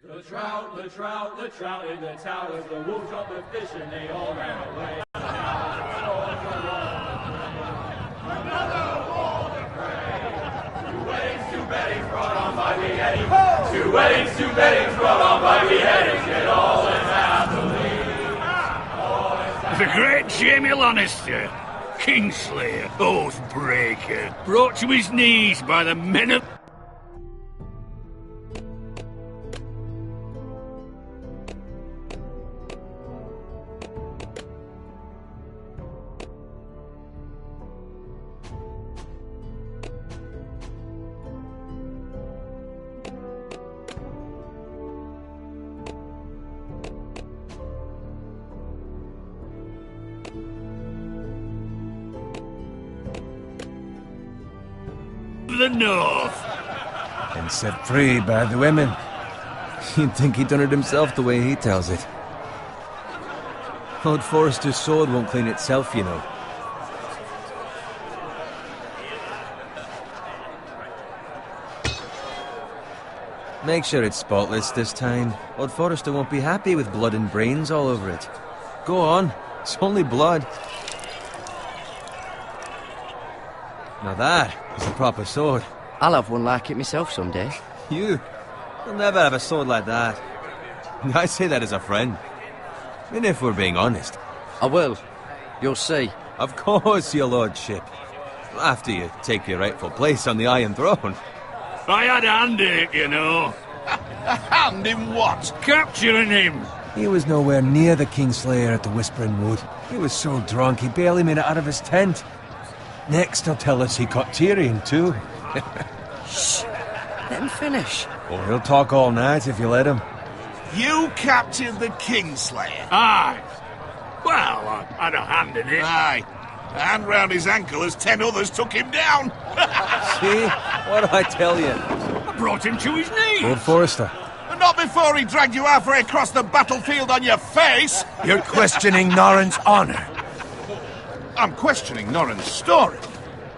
The trout in the towers, the wolves dropped the fish and they all ran away. Another wall to pray. 2 weddings, 2 beddings brought on by beheadings. 2 weddings, 2 beddings brought on by beheadings. Get all in happily. The great Jamie Lannister, Kingslayer, Oathbreaker, brought to his knees by the men of... the North. And set free by the women. You'd think he'd done it himself the way he tells it. Lord Forrester's sword won't clean itself, you know. Make sure it's spotless this time. Lord Forrester won't be happy with blood and brains all over it. Go on, it's only blood. Now that is a proper sword. I'll have one like it myself someday. You'll never have a sword like that. I say that as a friend. And if we're being honest. I will. You'll see. Of course, your lordship. After you take your rightful place on the Iron Throne. I had a hand in it, you know. A hand in what? Capturing him. He was nowhere near the Kingslayer at the Whispering Wood. He was so drunk he barely made it out of his tent. Next he'll tell us he caught Tyrion too. Shh. Let him finish. Oh, he'll talk all night if you let him. You captured the Kingslayer? Aye. Well, I had a hand in it. Aye. A hand round his ankle as 10 others took him down. See? What did I tell you? I brought him to his knees. Lord Forrester. And not before he dragged you halfway across the battlefield on your face. You're questioning Norrin's honor. I'm questioning Norrin's story.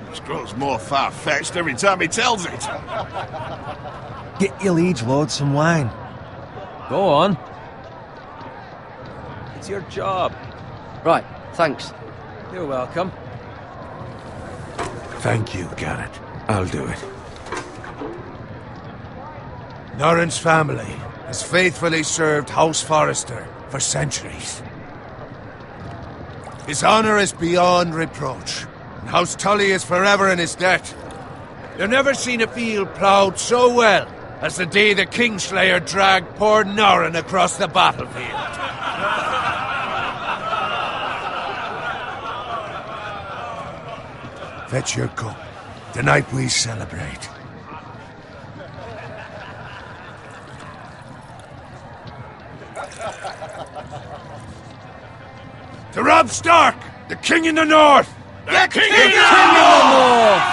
This grows more far-fetched every time he tells it. Get your liege lord some wine. Go on. It's your job. Right, thanks. You're welcome. Thank you, Garrett. I'll do it. Norrin's family has faithfully served House Forrester for centuries. His honor is beyond reproach, and House Tully is forever in his debt. You've never seen a field ploughed so well as the day the Kingslayer dragged poor Norrin across the battlefield. Fetch your cup. Tonight we celebrate. To Robb Stark, the King in the North! The King in the North!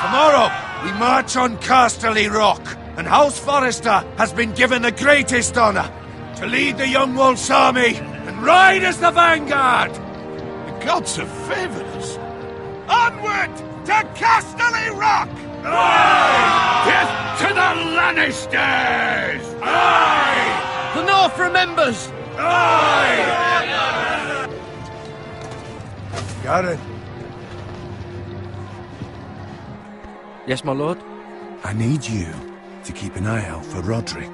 Tomorrow, we march on Casterly Rock, and House Forrester has been given the greatest honor to lead the Young Wolf's army and ride as the vanguard! The gods have favored us. Onward to Casterly Rock! Aye! Death to the Lannisters! Aye! The North remembers! Aye! Garrett, Yes, my lord? I need you to keep an eye out for Roderick.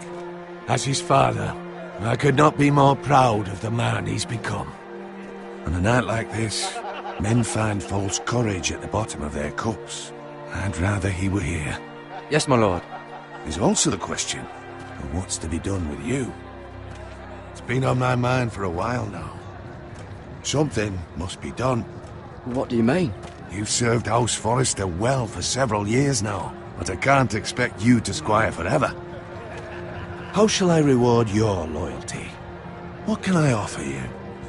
As his father, I could not be more proud of the man he's become. On a night like this, men find false courage at the bottom of their cups. I'd rather he were here. Yes, my lord. There's also the question of what's to be done with you. It's been on my mind for a while now. Something must be done. What do you mean? You've served House Forrester well for several years now, but I can't expect you to squire forever. How shall I reward your loyalty? What can I offer you?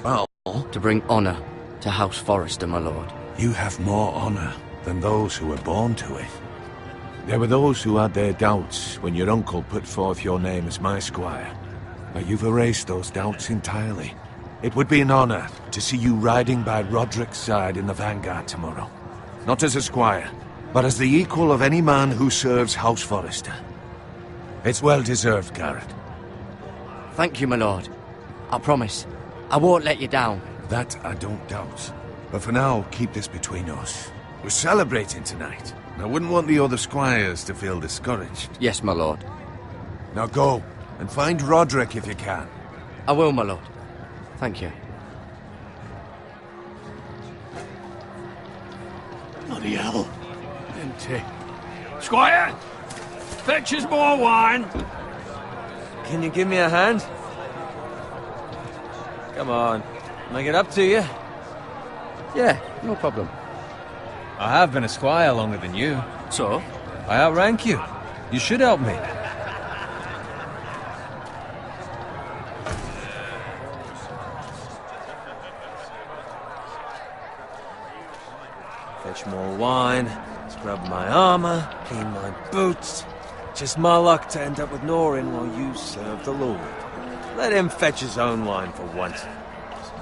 Well, to bring honor to House Forrester, my lord. You have more honor than those who were born to it. There were those who had their doubts when your uncle put forth your name as my squire. But you've erased those doubts entirely. It would be an honor to see you riding by Roderick's side in the vanguard tomorrow. Not as a squire, but as the equal of any man who serves House Forrester. It's well deserved, Garrett. Thank you, my lord. I promise. I won't let you down. That I don't doubt. But for now, keep this between us. We're celebrating tonight. I wouldn't want the other squires to feel discouraged. Yes, my lord. Now go, and find Roderick if you can. I will, my lord. Thank you. Bloody hell. Empty. Squire! Fetch us more wine! Can you give me a hand? Come on. Make it up to you. Yeah, no problem. I have been a squire longer than you. So? I outrank you. You should help me. Fetch more wine, scrub my armor, clean my boots. Just my luck to end up with Norin while you serve the Lord. Let him fetch his own wine for once.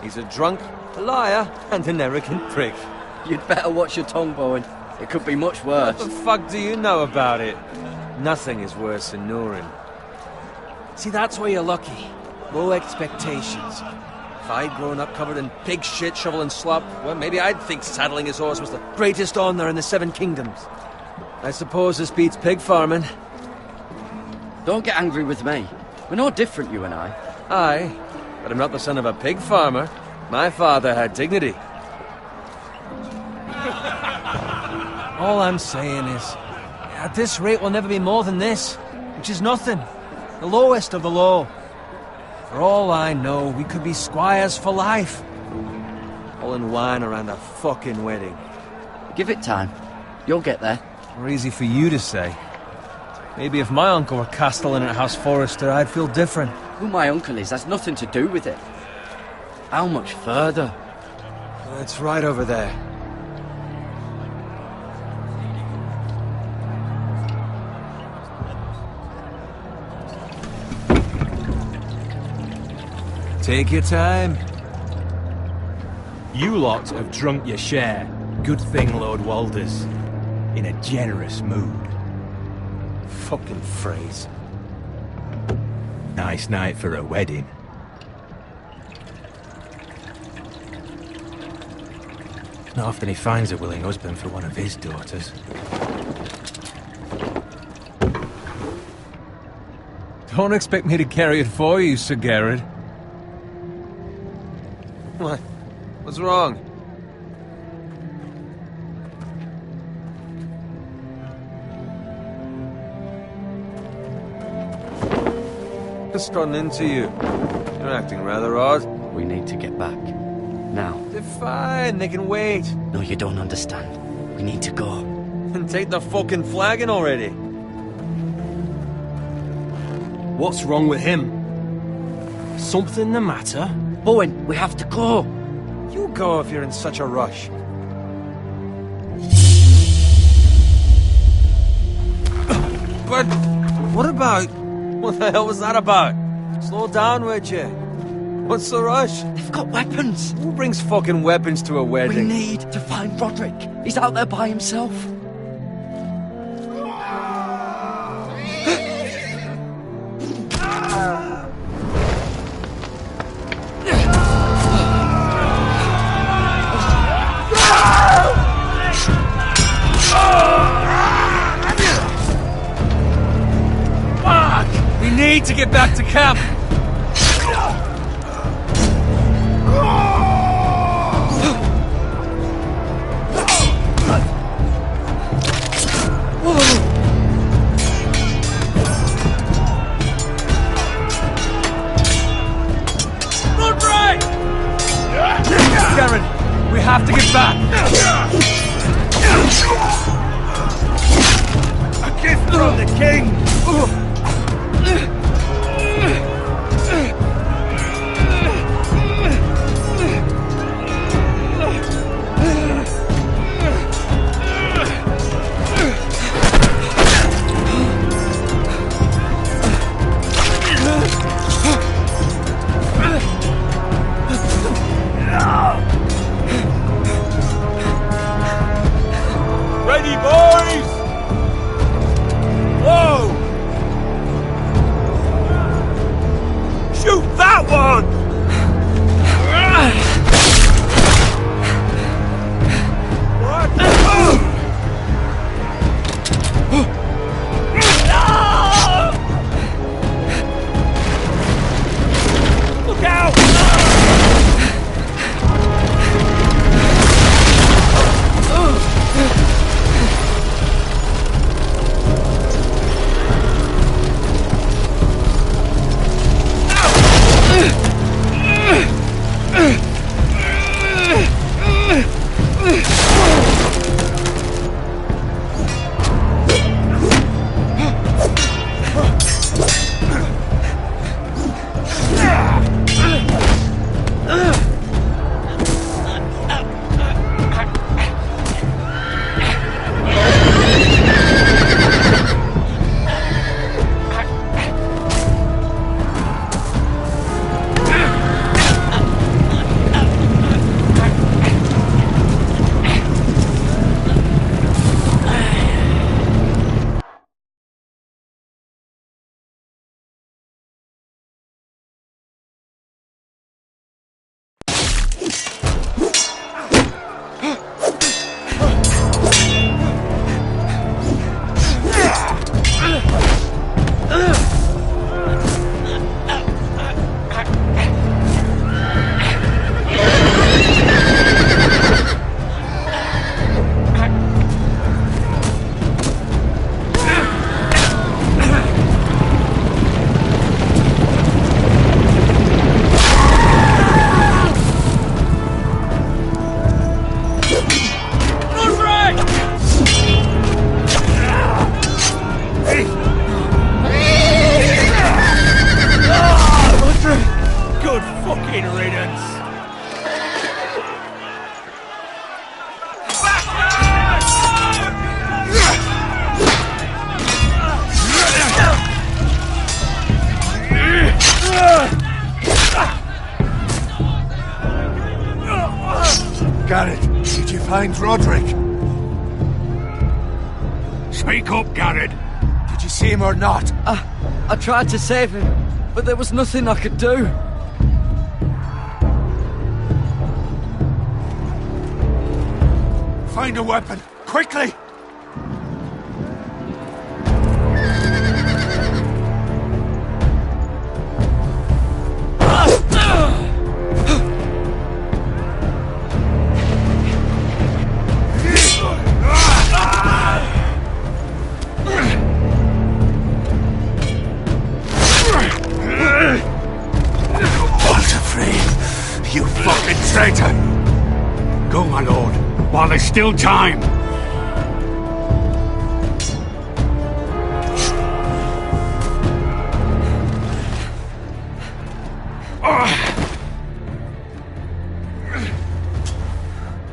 He's a drunk, a liar, and an arrogant prick. You'd better watch your tongue, Bowen. It could be much worse. What the fuck do you know about it? Nothing is worse than Norin. See, that's where you're lucky. Low expectations. If I'd grown up covered in pig shit, shovel and slop, well, maybe I'd think saddling his horse was the greatest honor in the Seven Kingdoms. I suppose this beats pig farming. Don't get angry with me. We're no different, you and I. Aye, but I'm not the son of a pig farmer. My father had dignity. All I'm saying is, at this rate we'll never be more than this, which is nothing. The lowest of the low. For all I know, we could be squires for life. All in wine around a fucking wedding. Give it time. You'll get there. Or easy for you to say. Maybe if my uncle were castellan at House Forrester, I'd feel different. Who my uncle is has nothing to do with it. How much further? It's right over there. Take your time. You lot have drunk your share. Good thing Lord Walder's in a generous mood. Fucking phrase. Nice night for a wedding. Not often he finds a willing husband for one of his daughters. Don't expect me to carry it for you, Sir Garrett. What? What's wrong? Just run into you. You're acting rather odd. We need to get back. Now. They're fine, they can wait. No, you don't understand. We need to go. And take the fucking flagon already. What's wrong with him? Something the matter? Bowen, we have to go. You go if you're in such a rush. But what about... What the hell was that about? Slow down, would you? What's the rush? They've got weapons. Who brings fucking weapons to a We wedding? need to find Roderick. He's out there by himself. We need to get back to camp! Roderick! Garrett, we have to get back! A gift from the king! Ready, boys! Whoa! find Roderick? Speak up, Garrett. Did you see him or not? I tried to save him, but there was nothing I could do. Find a weapon, quickly! You fucking traitor! Go, my lord, while there's still time.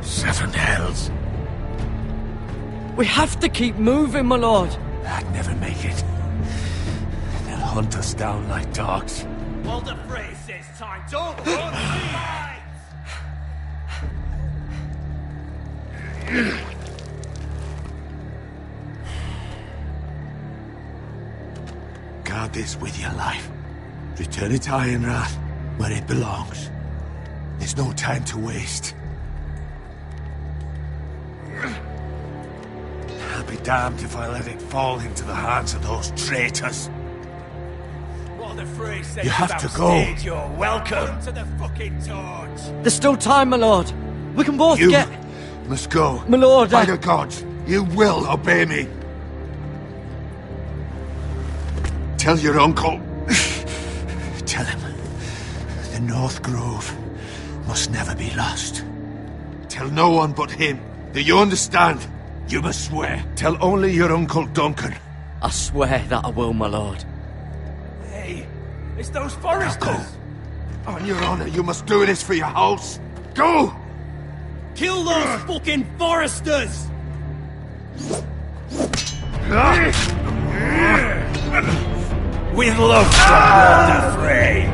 Seven hells. We have to keep moving, my lord. I'd never make it. They'll hunt us down like dogs. Walder Frey says time. Don't run, fight! Guard this with your life. Return it to Ironrath, where it belongs. There's no time to waste. I'll be damned if I let it fall into the hands of those traitors. Walder Frey says You have to go. You're welcome to the fucking torch. There's still time, my lord. We can both You get... must go. My lord, By the gods, you will obey me. Tell your uncle. Tell him the North Grove must never be lost. Tell no one but him. Do you understand? You must swear. Tell only your Uncle Duncan. I swear that I will, my lord. Hey, it's those Now foresters. go. On your honor, you must do this for your house. Go! Kill those fucking foresters! With love from Walder Frey.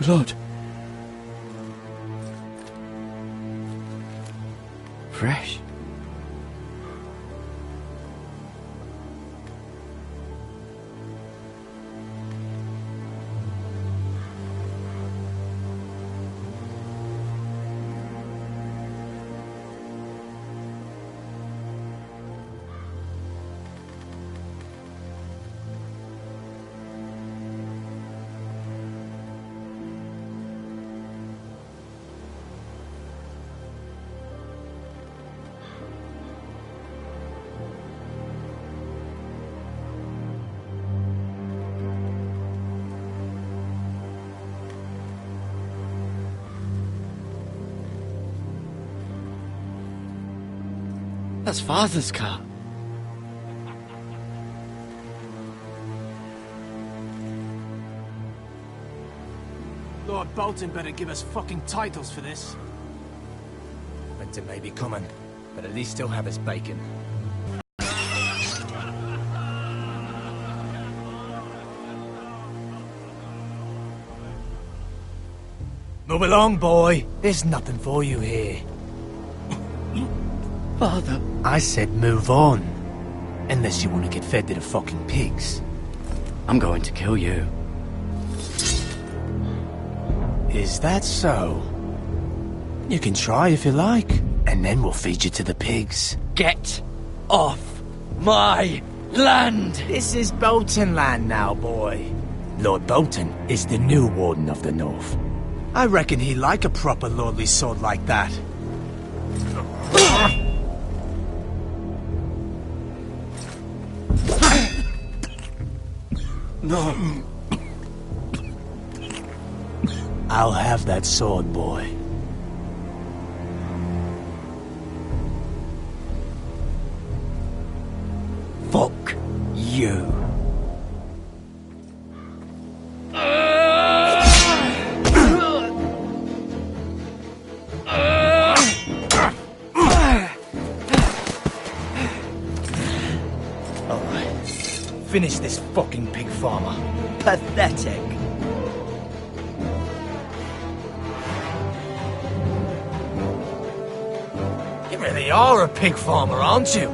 Lord. Fresh. That's Father's car. Lord Bolton better give us fucking titles for this. Winter may be coming, but at least he'll have his bacon. Move along, boy. There's nothing for you here. Father. I said move on. Unless you want to get fed to the fucking pigs. I'm going to kill you. Is that so? You can try if you like, and then we'll feed you to the pigs. Get off my land! This is Bolton land now, boy. Lord Bolton is the new Warden of the North. I reckon he like a proper lordly sword like that. No. I'll have that sword, boy. Fuck you. Finish this fucking pig farmer. Pathetic. You really are a pig farmer, aren't you?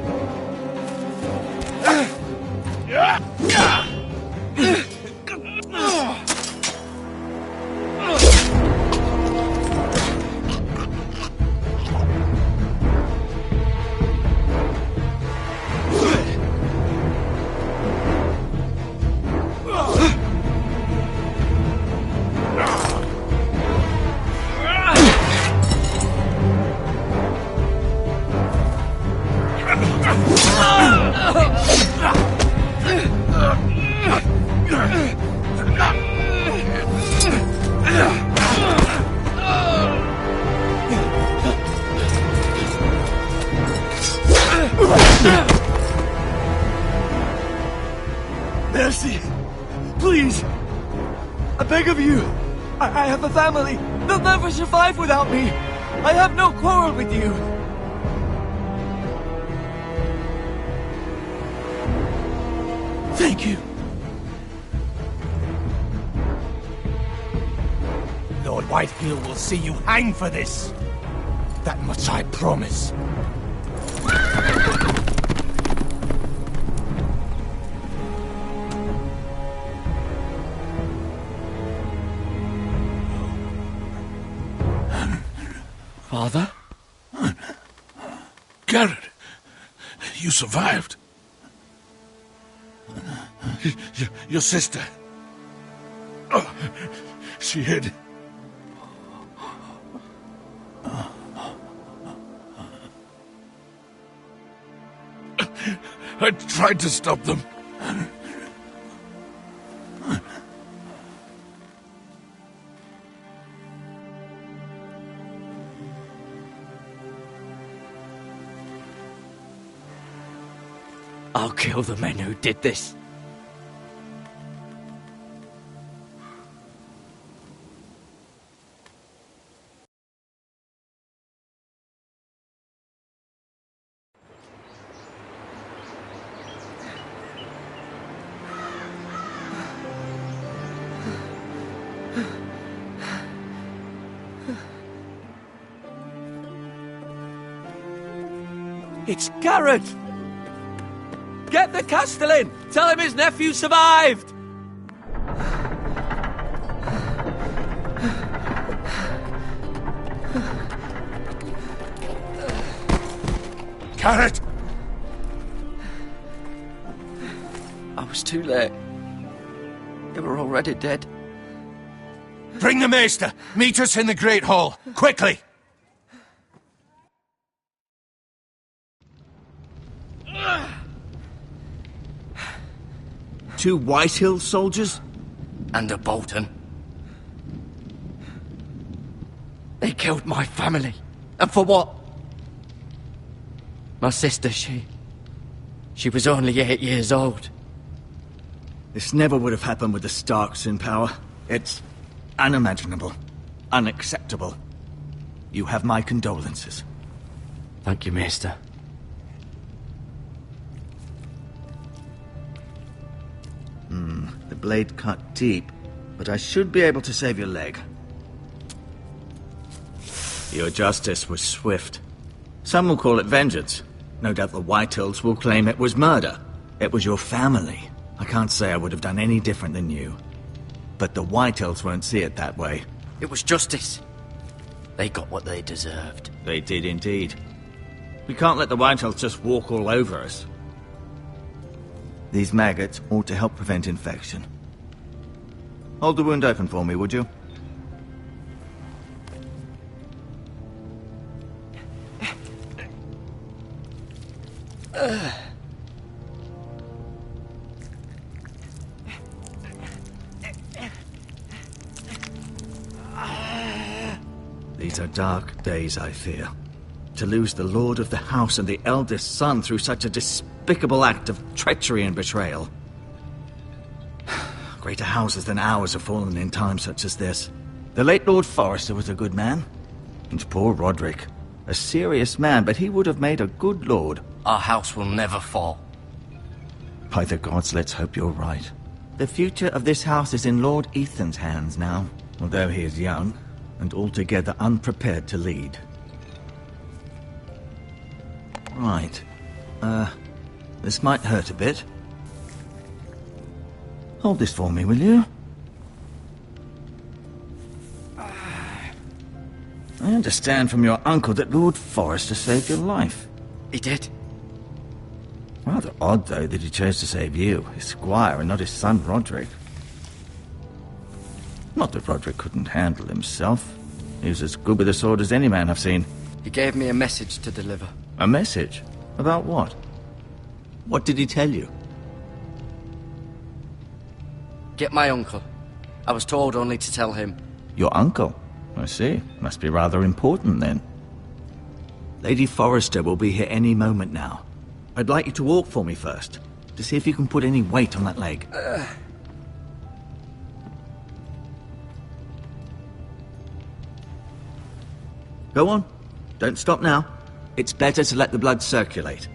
Mercy! Please! I beg of you! I have a family! They'll never survive without me! I have no quarrel with you! Thank you! Lord Whitefield will see you hang for this. That much I promise. Father? Garrett, you survived. Your sister. Oh, she hid. I tried to stop them. I'll kill the men who did this. It's Garrett! Get the Castellan! Tell him his nephew survived! Garrett! I was too late. They were already dead. Bring the maester! Meet us in the Great Hall! Quickly! Two Whitehill soldiers? And a Bolton. They killed my family. And for what? My sister, she was only 8 years old. This never would have happened with the Starks in power. It's unimaginable. Unacceptable. You have my condolences. Thank you, Maester. The blade cut deep, but I should be able to save your leg. Your justice was swift. Some will call it vengeance. No doubt the Whitehills will claim it was murder. It was your family. I can't say I would have done any different than you. But the Whitehills won't see it that way. It was justice. They got what they deserved. They did indeed. We can't let the Whitehills just walk all over us. These maggots ought to help prevent infection. Hold the wound open for me, would you? These are dark days, I fear. To lose the lord of the house and the eldest son through such a despicable act of treachery and betrayal. Greater houses than ours have fallen in times such as this. The late Lord Forrester was a good man. And poor Roderick. A serious man, but he would have made a good lord. Our house will never fall. By the gods, let's hope you're right. The future of this house is in Lord Ethan's hands now, although he is young and altogether unprepared to lead. Right. This might hurt a bit. Hold this for me, will you? I understand from your uncle that Lord Forrester saved your life. He did. Rather odd, though, that he chose to save you, his squire, and not his son Roderick. Not that Roderick couldn't handle himself. He was as good with a sword as any man I've seen. He gave me a message to deliver. A message? About what? What did he tell you? Get my uncle. I was told only to tell him. Your uncle? I see. Must be rather important, then. Lady Forrester will be here any moment now. I'd like you to walk for me first, to see if you can put any weight on that leg. Go on. Don't stop now. It's better to let the blood circulate.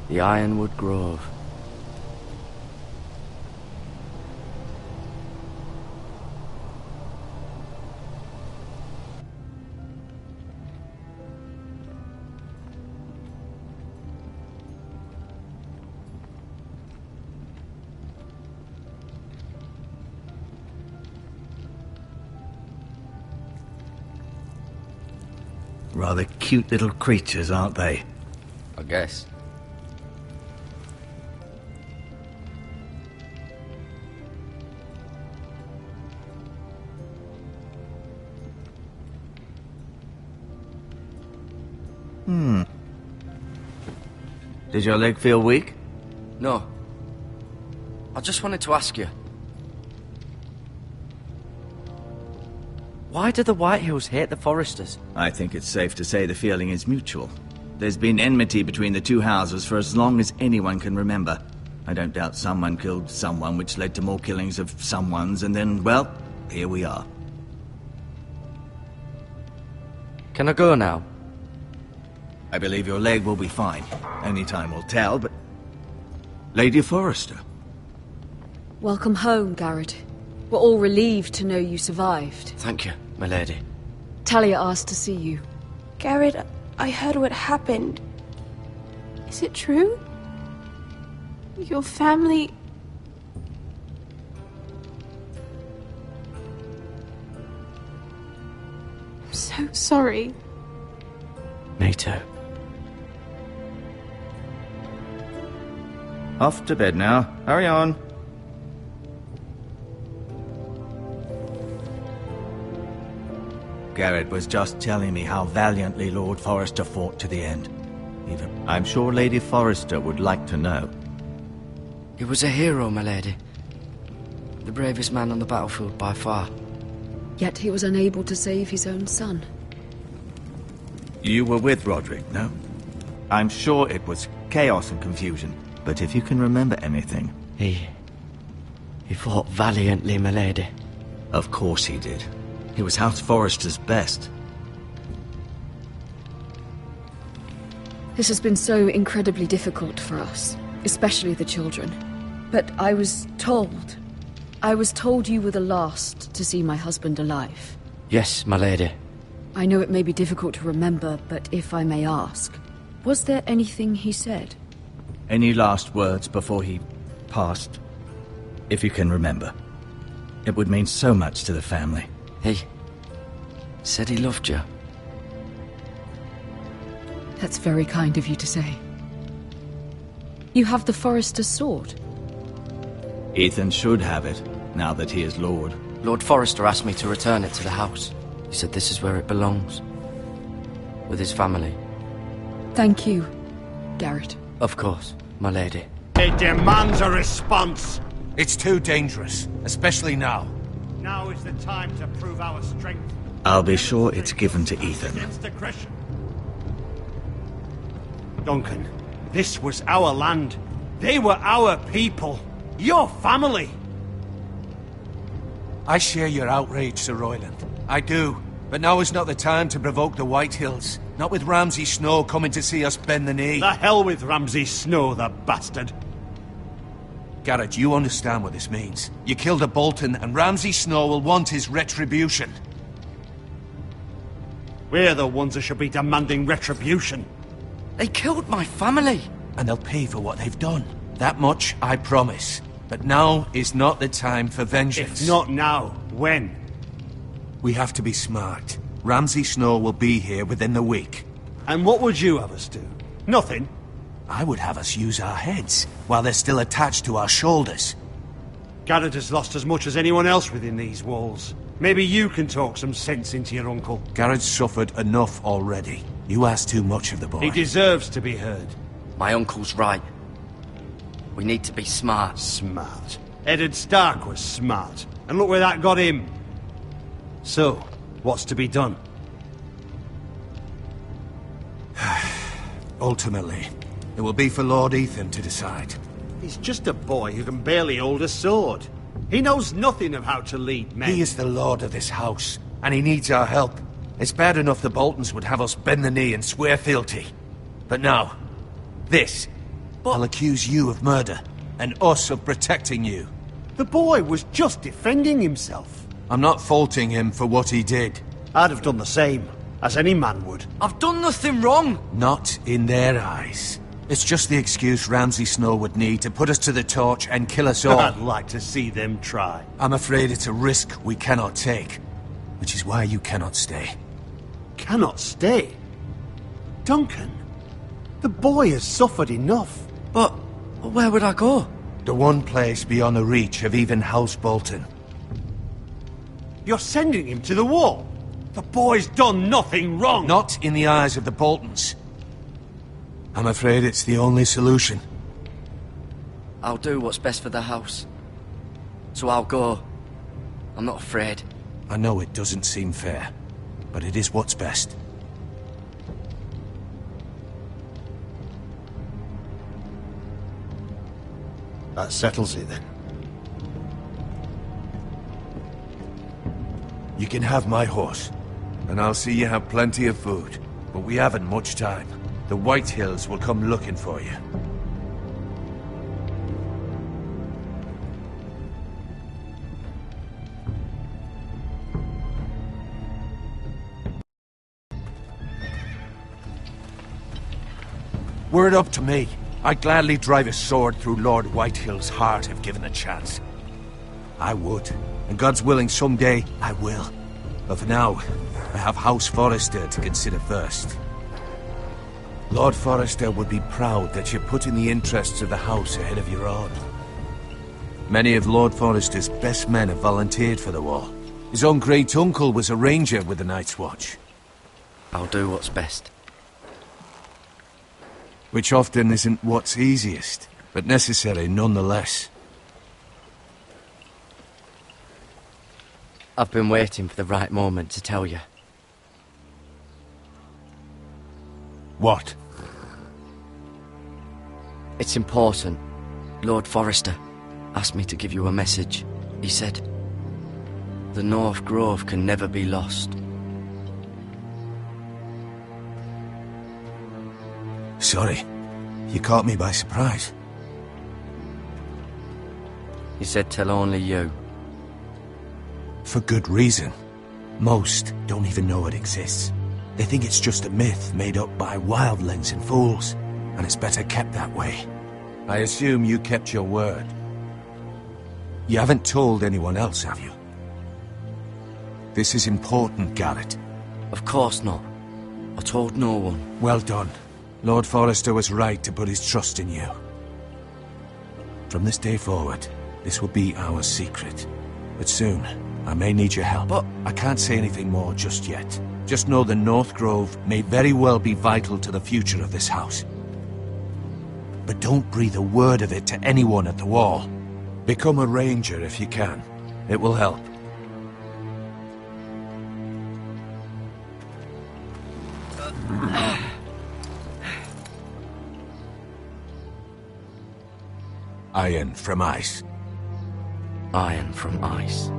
The Ironwood Grove. Rather cute little creatures, aren't they? I guess. Did your leg feel weak? No. I just wanted to ask you. Why do the Whitehills hate the Forresters? I think it's safe to say the feeling is mutual. There's been enmity between the two houses for as long as anyone can remember. I don't doubt someone killed someone, which led to more killings of someones, and then, well, here we are. Can I go now? I believe your leg will be fine. Only time will tell, but... Lady Forrester. Welcome home, Garrett. We're all relieved to know you survived. Thank you, my lady. Talia asked to see you. Garrett, I heard what happened. Is it true? Your family... I'm so sorry. Me too. Off to bed now. Hurry on. Garrett was just telling me how valiantly Lord Forrester fought to the end. Even I'm sure Lady Forrester would like to know. He was a hero, my lady. The bravest man on the battlefield by far. Yet he was unable to save his own son. You were with Roderick, no? I'm sure it was chaos and confusion, but if you can remember anything... He fought valiantly, my lady. Of course he did. He was House Forrester's best. This has been so incredibly difficult for us, especially the children. But I was told you were the last to see my husband alive. Yes, my lady. I know it may be difficult to remember, but if I may ask, was there anything he said? Any last words before he passed? If you can remember. It would mean so much to the family. He said he loved you. That's very kind of you to say. You have the Forrester's sword. Ethan should have it, now that he is Lord. Lord Forrester asked me to return it to the house. He said this is where it belongs. With his family. Thank you, Garrett. Of course, my lady. It demands a response. It's too dangerous, especially now. Now is the time to prove our strength. I'll be sure it's given to Ethan. Against aggression. Duncan, this was our land. They were our people. Your family. I share your outrage, Sir Royland. I do. But now is not the time to provoke the Whitehills. Not with Ramsay Snow coming to see us bend the knee. The hell with Ramsay Snow, the bastard. Garrett, you understand what this means. You killed a Bolton, and Ramsay Snow will want his retribution. We're the ones that should be demanding retribution. They killed my family. And they'll pay for what they've done. That much, I promise. But now is not the time for vengeance. If not now, when? We have to be smart. Ramsay Snow will be here within the week. And what would you have us do? Nothing? I would have us use our heads, while they're still attached to our shoulders. Garrett has lost as much as anyone else within these walls. Maybe you can talk some sense into your uncle. Garrett's suffered enough already. You ask too much of the boy. He deserves to be heard. My uncle's right. We need to be smart. Smart. Eddard Stark was smart. And look where that got him. So, what's to be done? Ultimately, it will be for Lord Ethan to decide. He's just a boy who can barely hold a sword. He knows nothing of how to lead men. He is the lord of this house, and he needs our help. It's bad enough the Boltons would have us bend the knee and swear fealty. But now, this. I'll accuse you of murder, and us of protecting you. The boy was just defending himself. I'm not faulting him for what he did. I'd have done the same, as any man would. I've done nothing wrong! Not in their eyes. It's just the excuse Ramsay Snow would need to put us to the torch and kill us all. I'd like to see them try. I'm afraid it's a risk we cannot take, which is why you cannot stay. Cannot stay? Duncan, the boy has suffered enough. But where would I go? The one place beyond the reach of even House Bolton. You're sending him to the wall? The boy's done nothing wrong! Not in the eyes of the Boltons. I'm afraid it's the only solution. I'll do what's best for the house. So I'll go. I'm not afraid. I know it doesn't seem fair, but it is what's best. That settles it, then. You can have my horse, and I'll see you have plenty of food. But we haven't much time. The Whitehills will come looking for you. Were it up to me, I'd gladly drive a sword through Lord Whitehill's heart if given a chance. I would, and God's willing someday I will. But for now, I have House Forrester to consider first. Lord Forrester would be proud that you're putting the interests of the house ahead of your own. Many of Lord Forrester's best men have volunteered for the war. His own great-uncle was a ranger with the Night's Watch. I'll do what's best. Which often isn't what's easiest, but necessary nonetheless. I've been waiting for the right moment to tell you. What? It's important. Lord Forrester asked me to give you a message. He said, the North Grove can never be lost. Sorry. You caught me by surprise. He said tell only you. For good reason. Most don't even know it exists. They think it's just a myth made up by wildlings and fools, and it's better kept that way. I assume you kept your word. You haven't told anyone else, have you? This is important, Garrett. Of course not. I told no one. Well done. Lord Forrester was right to put his trust in you. From this day forward, this will be our secret. But soon, I may need your help. But I can't say anything more just yet. Just know the North Grove may very well be vital to the future of this house. But don't breathe a word of it to anyone at the wall. Become a ranger if you can. It will help. Iron from ice. Iron from ice.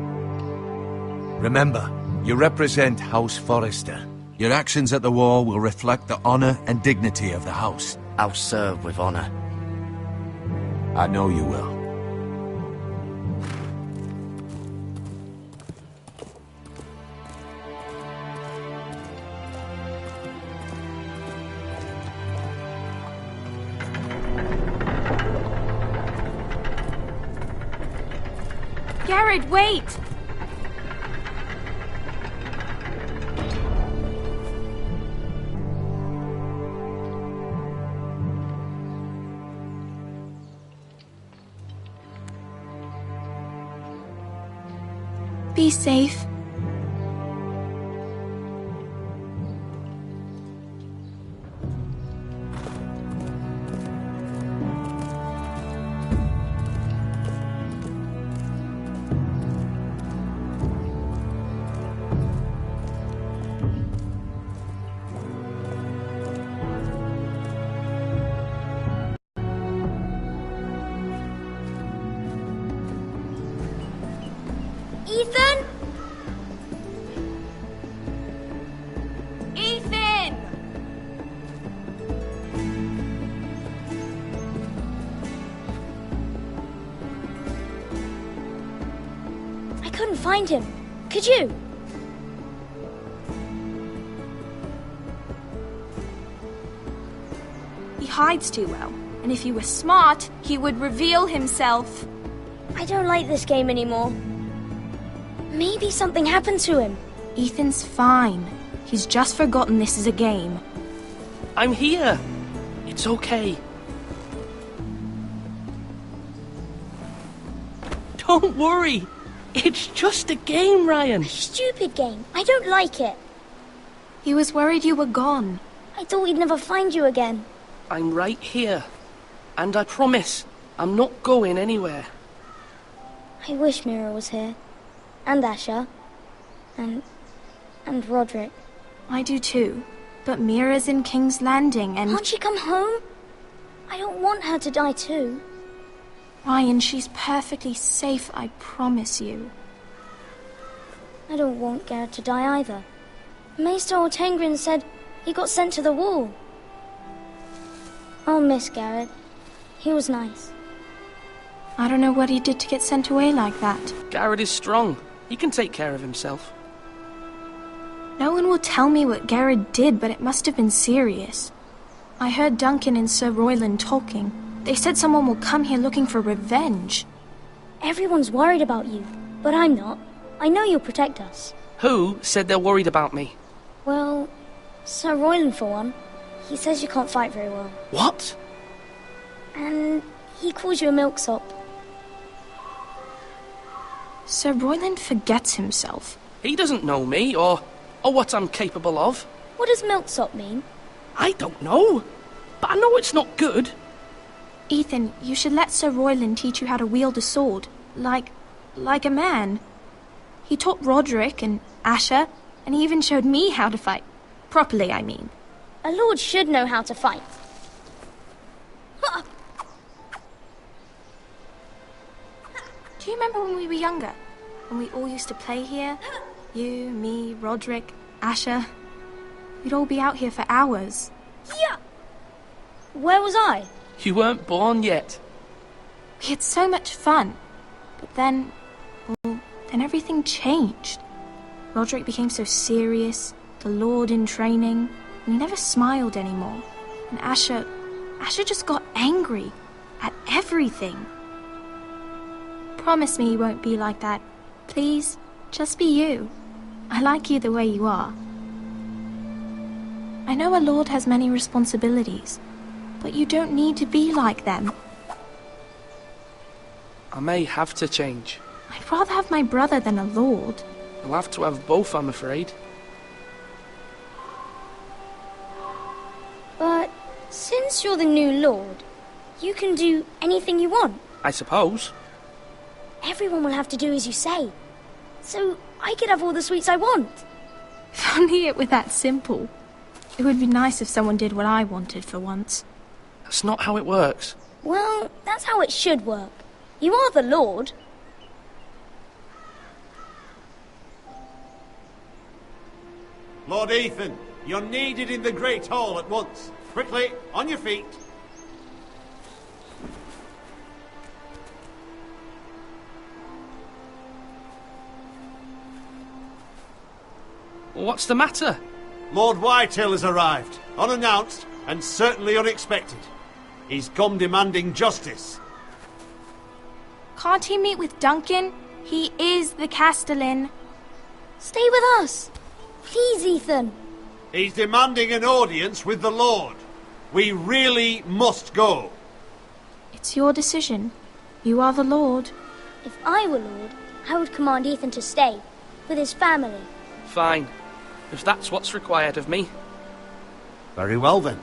Remember, you represent House Forrester. Your actions at the war will reflect the honor and dignity of the house. I'll serve with honor. I know you will. Garrett, wait! Be safe. Ethan? Ethan! I couldn't find him. Could you? He hides too well, and if he were smart, he would reveal himself. I don't like this game anymore. Maybe something happened to him. Ethan's fine. He's just forgotten this is a game. I'm here. It's okay. Don't worry. It's just a game, Ryan. A stupid game. I don't like it. He was worried you were gone. I thought we'd never find you again. I'm right here. And I promise, I'm not going anywhere. I wish Mira was here. And Asher. And Roderick. I do too. But Mira's in King's Landing and... Can't she come home? I don't want her to die too. Ryan, she's perfectly safe, I promise you. I don't want Garrett to die either. Maester Ortengrin said he got sent to the wall. I'll miss Garrett. He was nice. I don't know what he did to get sent away like that. Garrett is strong. He can take care of himself. No one will tell me what Garrett did, but it must have been serious. I heard Duncan and Sir Royland talking. They said someone will come here looking for revenge. Everyone's worried about you, but I'm not. I know you'll protect us. Who said they're worried about me? Well, Sir Royland for one. He says you can't fight very well. What? And he calls you a milksop. Sir Royland forgets himself. He doesn't know me, or what I'm capable of. What does milksop mean? I don't know, but I know it's not good. Ethan, you should let Sir Royland teach you how to wield a sword, like a man. He taught Roderick and Asher, and he even showed me how to fight. Properly, I mean. A lord should know how to fight. Do you remember when we were younger? When we all used to play here? You, me, Roderick, Asher. We'd all be out here for hours. Yeah! Where was I? You weren't born yet. We had so much fun. But then everything changed. Roderick became so serious, the Lord in training, and he never smiled anymore. And Asher just got angry at everything. Promise me you won't be like that. Please, just be you. I like you the way you are. I know a lord has many responsibilities, but you don't need to be like them. I may have to change. I'd rather have my brother than a lord. I'll have to have both, I'm afraid. But since you're the new lord, you can do anything you want. I suppose. Everyone will have to do as you say. So I could have all the sweets I want. If only it were that simple. It would be nice if someone did what I wanted for once. That's not how it works. Well, that's how it should work. You are the lord. Lord Ethan, you're needed in the Great Hall at once. Quickly, on your feet. What's the matter? Lord Whitehill has arrived, unannounced and certainly unexpected. He's come demanding justice. Can't he meet with Duncan? He is the Castellan. Stay with us. Please, Ethan. He's demanding an audience with the Lord. We really must go. It's your decision. You are the Lord. If I were Lord, I would command Ethan to stay, with his family. Fine. If that's what's required of me. Very well then.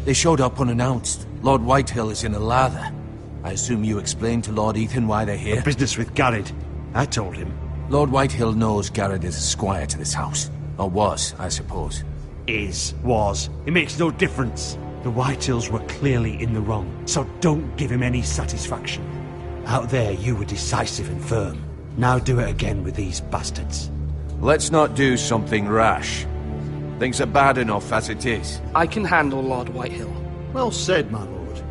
They showed up unannounced. Lord Whitehill is in a lather. I assume you explained to Lord Ethan why they're here? The business with Garrett. I told him. Lord Whitehill knows Garrett is a squire to this house. Or was, I suppose. Was. It makes no difference. The Whitehills were clearly in the wrong, so don't give him any satisfaction. Out there, you were decisive and firm. Now do it again with these bastards. Let's not do something rash. Things are bad enough as it is. I can handle Lord Whitehill. Well said, my lord.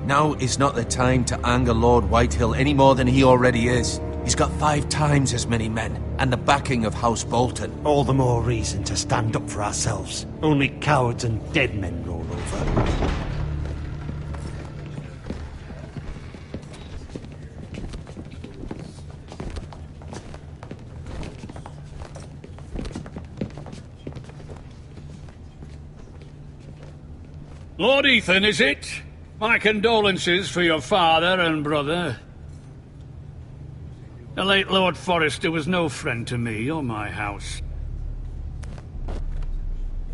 Now is not the time to anger Lord Whitehill any more than he already is. He's got 5 times as many men, and the backing of House Bolton. All the more reason to stand up for ourselves. Only cowards and dead men roll over. Lord Ethan, is it? My condolences for your father and brother. The late Lord Forrester was no friend to me or my house.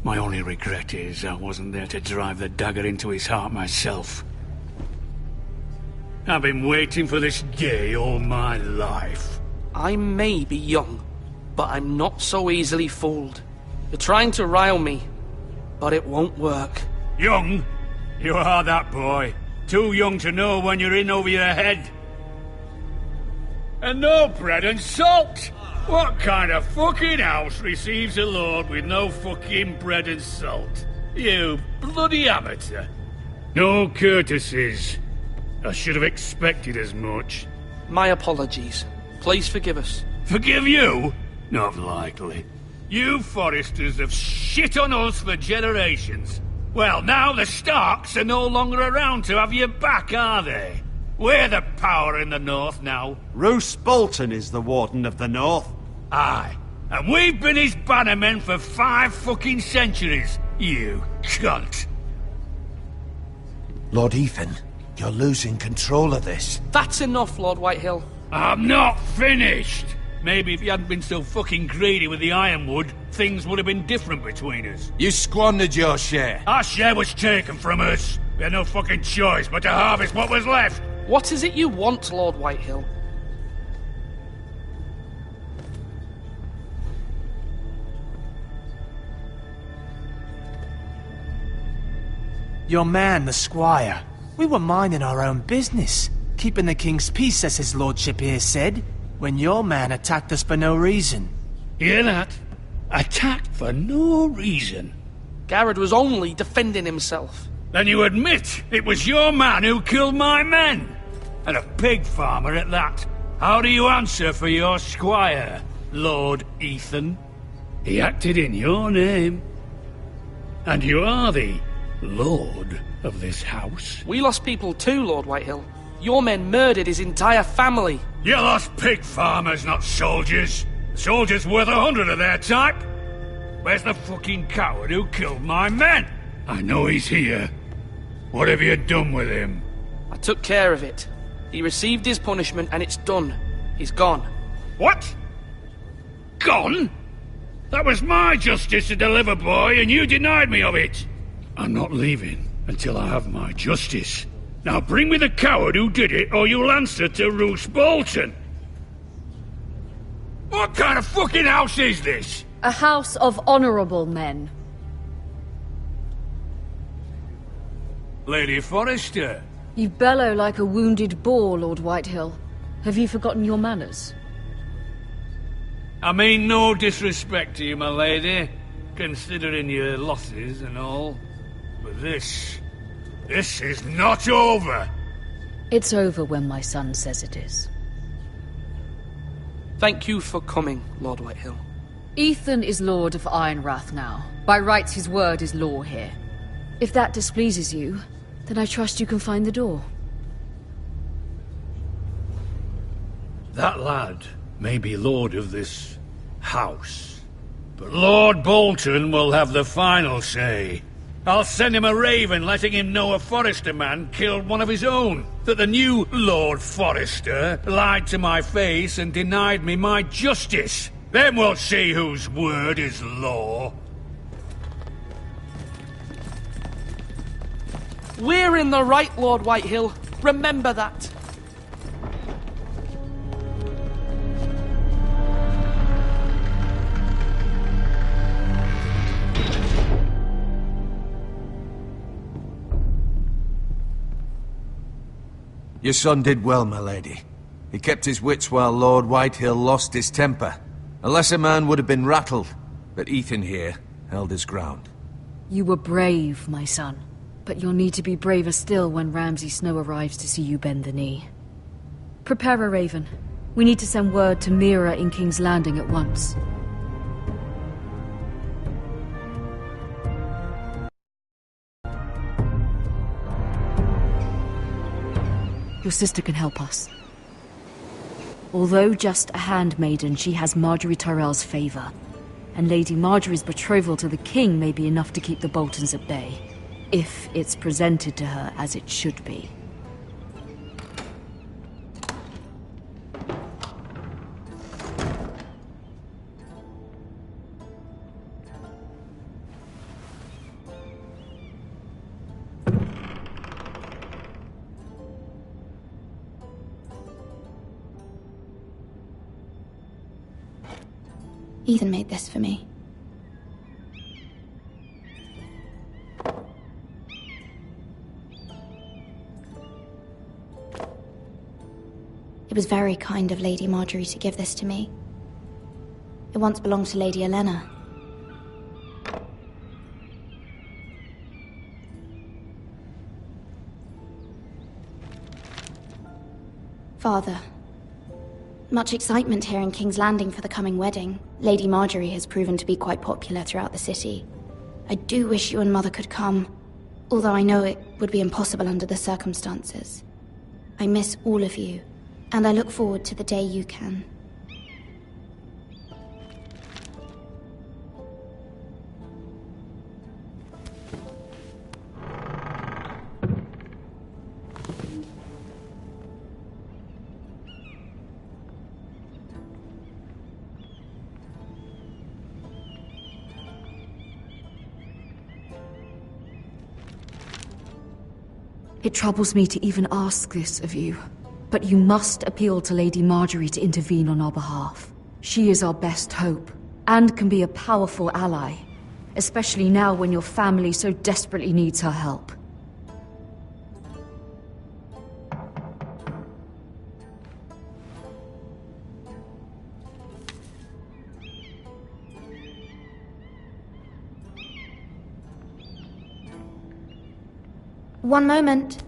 My only regret is I wasn't there to drive the dagger into his heart myself. I've been waiting for this day all my life. I may be young, but I'm not so easily fooled. You're trying to rile me, but it won't work. Young? You are that boy. Too young to know when you're in over your head. And no bread and salt! What kind of fucking house receives a lord with no fucking bread and salt? You bloody amateur. No courtesies. I should have expected as much. My apologies. Please forgive us. Forgive you? Not likely. You Foresters have shit on us for generations. Well, now the Starks are no longer around to have you back, are they? We're the power in the north now. Roose Bolton is the Warden of the North. Aye. And we've been his bannermen for 5 fucking centuries, you cunt. Lord Ethan, you're losing control of this. That's enough, Lord Whitehill. I'm not finished. Maybe if you hadn't been so fucking greedy with the ironwood, things would have been different between us. You squandered your share. Our share was taken from us. We had no fucking choice but to harvest what was left. What is it you want, Lord Whitehill? Your man, the squire. We were minding our own business, keeping the king's peace, as his lordship here said, when your man attacked us for no reason. Hear that? Attacked for no reason. Garrett was only defending himself. Then you admit it was your man who killed my men? And a pig farmer at that. How do you answer for your squire, Lord Ethan? He acted in your name. And you are the lord of this house. We lost people too, Lord Whitehill. Your men murdered his entire family. You lost pig farmers, not soldiers. Soldiers worth 100 of their type. Where's the fucking coward who killed my men? I know he's here. What have you done with him? I took care of it. He received his punishment and it's done. He's gone. What? Gone? That was my justice to deliver, boy, and you denied me of it. I'm not leaving until I have my justice. Now bring me the coward who did it, or you'll answer to Roose Bolton. What kind of fucking house is this? A house of honorable men. Lady Forrester. You bellow like a wounded boar, Lord Whitehill. Have you forgotten your manners? I mean no disrespect to you, my lady, considering your losses and all. But this is not over. It's over when my son says it is. Thank you for coming, Lord Whitehill. Ethan is Lord of Ironrath now. By rights, his word is law here. If that displeases you, then I trust you can find the door. That lad may be lord of this house, but Lord Bolton will have the final say. I'll send him a raven letting him know a Forrester man killed one of his own, that the new Lord Forrester lied to my face and denied me my justice. Then we'll see whose word is law. We're in the right, Lord Whitehill. Remember that. Your son did well, my lady. He kept his wits while Lord Whitehill lost his temper. A lesser man would have been rattled, but Ethan here held his ground. You were brave, my son. But you'll need to be braver still when Ramsay Snow arrives to see you bend the knee. Prepare a raven. We need to send word to Mira in King's Landing at once. Your sister can help us. Although just a handmaiden, she has Marjorie Tyrell's favor. And Lady Marjorie's betrothal to the king may be enough to keep the Boltons at bay. If it's presented to her as it should be. Ethan made this for me. It was very kind of Lady Marjorie to give this to me. It once belonged to Lady Elena. Father, much excitement here in King's Landing for the coming wedding. Lady Marjorie has proven to be quite popular throughout the city. I do wish you and Mother could come, although I know it would be impossible under the circumstances. I miss all of you, and I look forward to the day you can. It troubles me to even ask this of you, but you must appeal to Lady Marjorie to intervene on our behalf. She is our best hope, and can be a powerful ally, especially now when your family so desperately needs her help. One moment.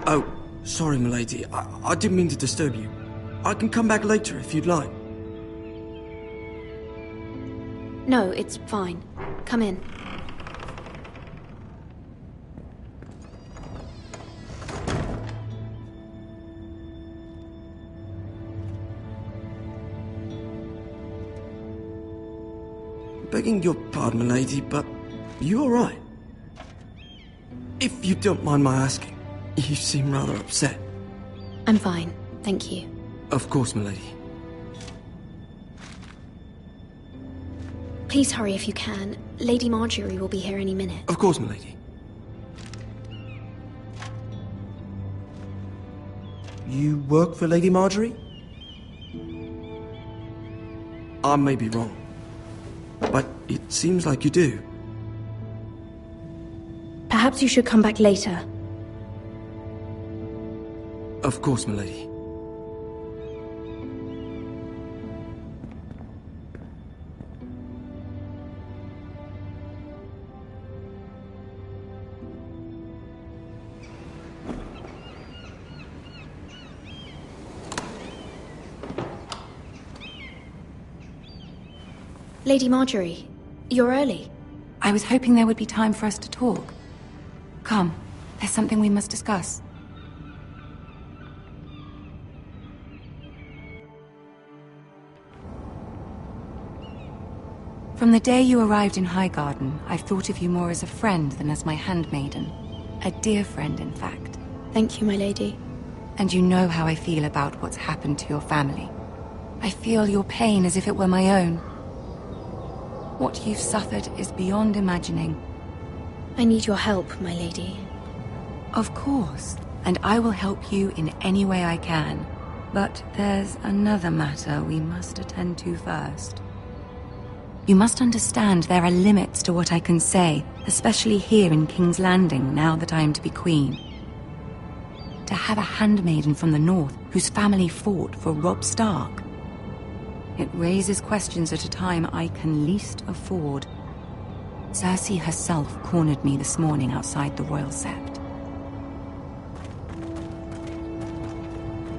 Oh, sorry, milady. I didn't mean to disturb you. I can come back later if you'd like. No, it's fine. Come in. Begging your pardon, milady, but you all right? If you don't mind my asking, you seem rather upset. I'm fine, thank you. Of course, milady. Please hurry if you can. Lady Marjorie will be here any minute. Of course, milady. You work for Lady Marjorie? I may be wrong, but it seems like you do. Perhaps you should come back later. Of course, milady. Lady Marjorie, you're early. I was hoping there would be time for us to talk. Come, there's something we must discuss. From the day you arrived in Highgarden, I've thought of you more as a friend than as my handmaiden. A dear friend, in fact. Thank you, my lady. And you know how I feel about what's happened to your family. I feel your pain as if it were my own. What you've suffered is beyond imagining. I need your help, my lady. Of course, and I will help you in any way I can. But there's another matter we must attend to first. You must understand there are limits to what I can say, especially here in King's Landing, now that I am to be queen. To have a handmaiden from the north whose family fought for Robb Stark. It raises questions at a time I can least afford. Cersei herself cornered me this morning outside the Royal Sept.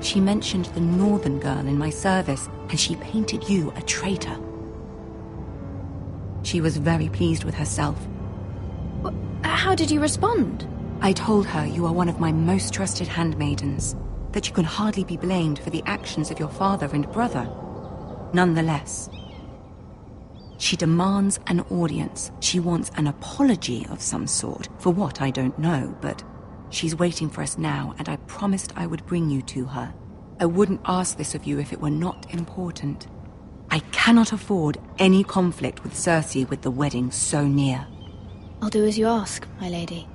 She mentioned the northern girl in my service, and she painted you a traitor. She was very pleased with herself. How did you respond? I told her you are one of my most trusted handmaidens, that you can hardly be blamed for the actions of your father and brother. Nonetheless, she demands an audience. She wants an apology of some sort, for what I don't know, but she's waiting for us now, and I promised I would bring you to her. I wouldn't ask this of you if it were not important. I cannot afford any conflict with Cersei with the wedding so near. I'll do as you ask, my lady.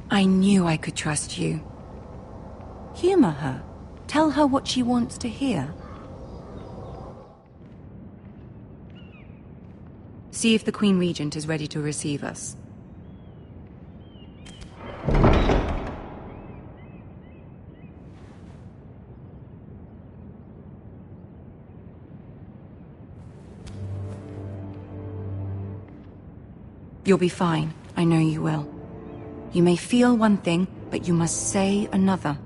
I knew I could trust you. Humor her. Tell her what she wants to hear. See if the Queen Regent is ready to receive us. You'll be fine. I know you will. You may feel one thing, but you must say another.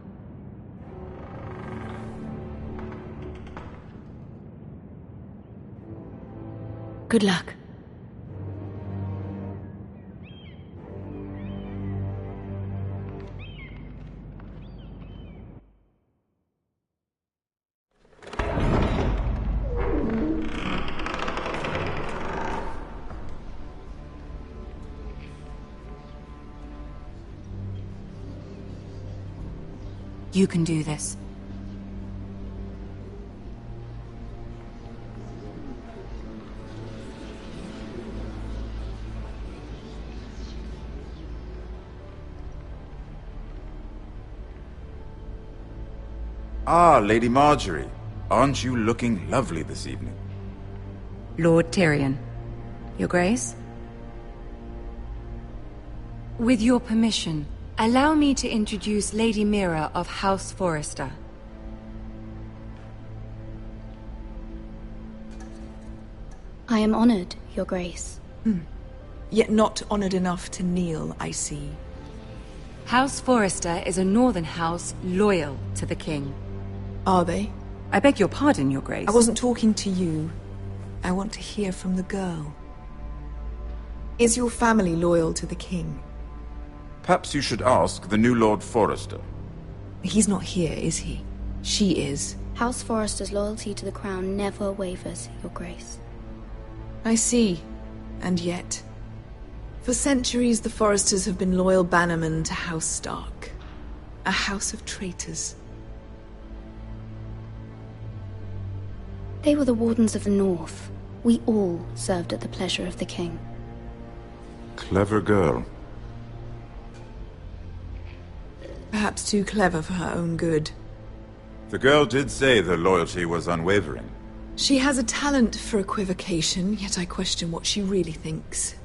Good luck. You can do this. Ah, Lady Marjorie. Aren't you looking lovely this evening? Lord Tyrion. Your Grace? With your permission, allow me to introduce Lady Mira of House Forrester. I am honored, Your Grace. Yet not honored enough to kneel, I see. House Forrester is a northern house loyal to the king. Are they? I beg your pardon, Your Grace. I wasn't talking to you. I want to hear from the girl. Is your family loyal to the king? Perhaps you should ask the new Lord Forrester. He's not here, is he? She is. House Forrester's loyalty to the crown never wavers, Your Grace. I see. And yet... For centuries, the Forresters have been loyal bannermen to House Stark. A house of traitors. They were the Wardens of the North. We all served at the pleasure of the king. Clever girl. Perhaps too clever for her own good. The girl did say their loyalty was unwavering. She has a talent for equivocation, yet I question what she really thinks.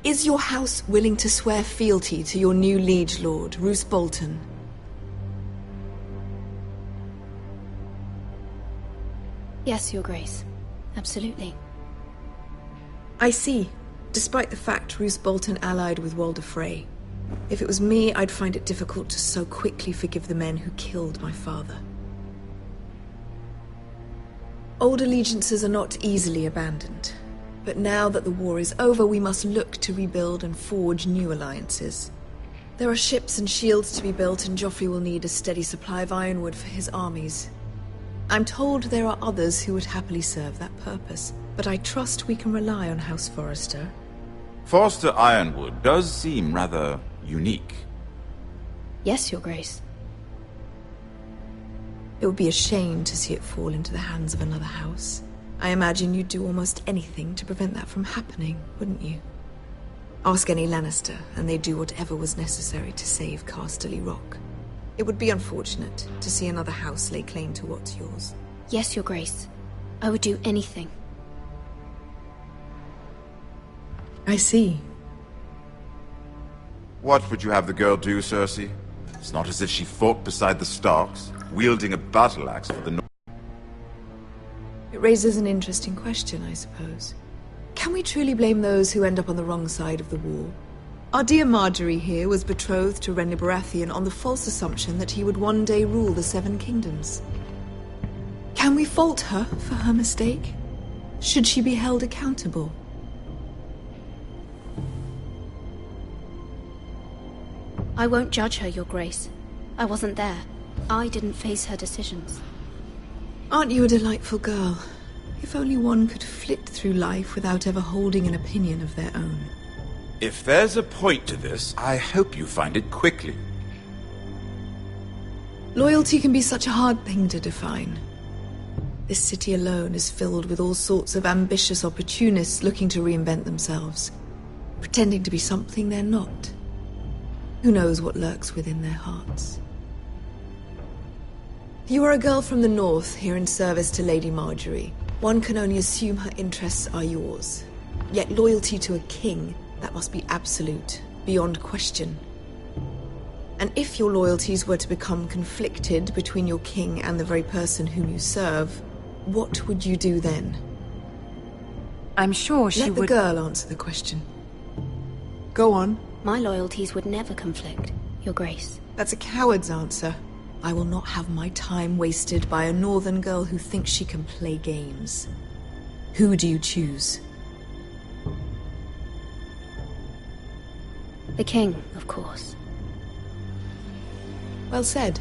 Is your house willing to swear fealty to your new liege lord, Roose Bolton? Yes, Your Grace. Absolutely. I see. Despite the fact Roose Bolton allied with Walder Frey. If it was me, I'd find it difficult to so quickly forgive the men who killed my father. Old allegiances are not easily abandoned. But now that the war is over, we must look to rebuild and forge new alliances. There are ships and shields to be built, and Joffrey will need a steady supply of ironwood for his armies. I'm told there are others who would happily serve that purpose, but I trust we can rely on House Forrester. Forrester Ironwood does seem rather unique. Yes, Your Grace. It would be a shame to see it fall into the hands of another house. I imagine you'd do almost anything to prevent that from happening, wouldn't you? Ask any Lannister, and they'd do whatever was necessary to save Casterly Rock. It would be unfortunate to see another house lay claim to what's yours. Yes, Your Grace. I would do anything. I see. What would you have the girl do, Cersei? It's not as if she fought beside the Starks, wielding a battle axe for the North. It raises an interesting question, I suppose. Can we truly blame those who end up on the wrong side of the war? Our dear Marjorie here was betrothed to Renly Baratheon on the false assumption that he would one day rule the Seven Kingdoms. Can we fault her for her mistake? Should she be held accountable? I won't judge her, Your Grace. I wasn't there. I didn't face her decisions. Aren't you a delightful girl? If only one could flit through life without ever holding an opinion of their own. If there's a point to this, I hope you find it quickly. Loyalty can be such a hard thing to define. This city alone is filled with all sorts of ambitious opportunists looking to reinvent themselves, pretending to be something they're not. Who knows what lurks within their hearts? You are a girl from the north, here in service to Lady Marjorie. One can only assume her interests are yours. Yet loyalty to a king, that must be absolute, beyond question. And if your loyalties were to become conflicted between your king and the very person whom you serve, what would you do then? I'm sure she would... Let the girl answer the question. Go on. My loyalties would never conflict, Your Grace. That's a coward's answer. I will not have my time wasted by a northern girl who thinks she can play games. Who do you choose? The king, of course. Well said.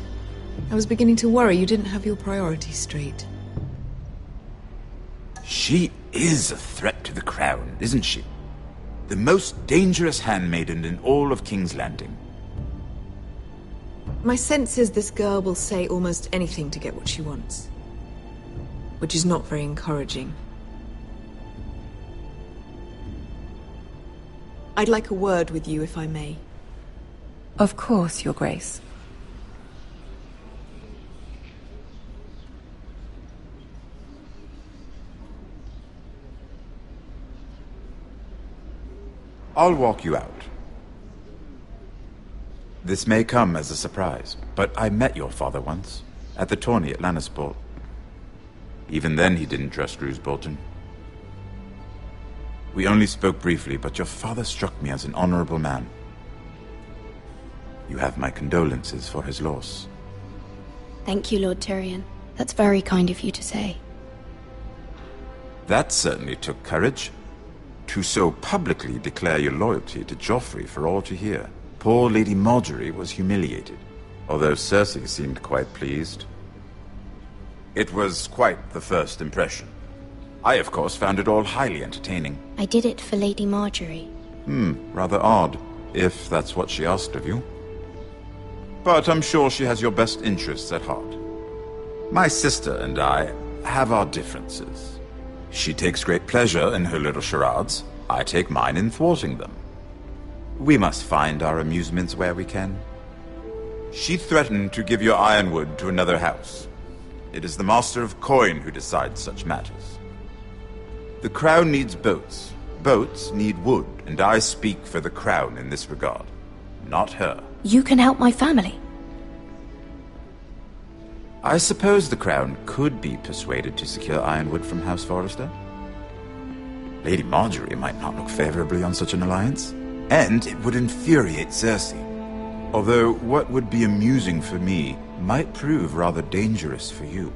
I was beginning to worry you didn't have your priorities straight. She is a threat to the crown, isn't she? The most dangerous handmaiden in all of King's Landing. My sense is this girl will say almost anything to get what she wants. Which is not very encouraging. I'd like a word with you, if I may. Of course, Your Grace. I'll walk you out. This may come as a surprise, but I met your father once, at the tourney at Lannisport. Even then he didn't trust Roose Bolton. We only spoke briefly, but your father struck me as an honorable man. You have my condolences for his loss. Thank you, Lord Tyrion. That's very kind of you to say. That certainly took courage. To so publicly declare your loyalty to Joffrey for all to hear. Poor Lady Margaery was humiliated, although Cersei seemed quite pleased. It was quite the first impression. I, of course, found it all highly entertaining. I did it for Lady Margaery. Rather odd, if that's what she asked of you. But I'm sure she has your best interests at heart. My sister and I have our differences. She takes great pleasure in her little charades. I take mine in thwarting them. We must find our amusements where we can. She threatened to give your ironwood to another house. It is the Master of Coin who decides such matters. The Crown needs boats. Boats need wood, and I speak for the Crown in this regard, not her. You can help my family. I suppose the Crown could be persuaded to secure ironwood from House Forrester. Lady Margaery might not look favorably on such an alliance, and it would infuriate Cersei. Although what would be amusing for me might prove rather dangerous for you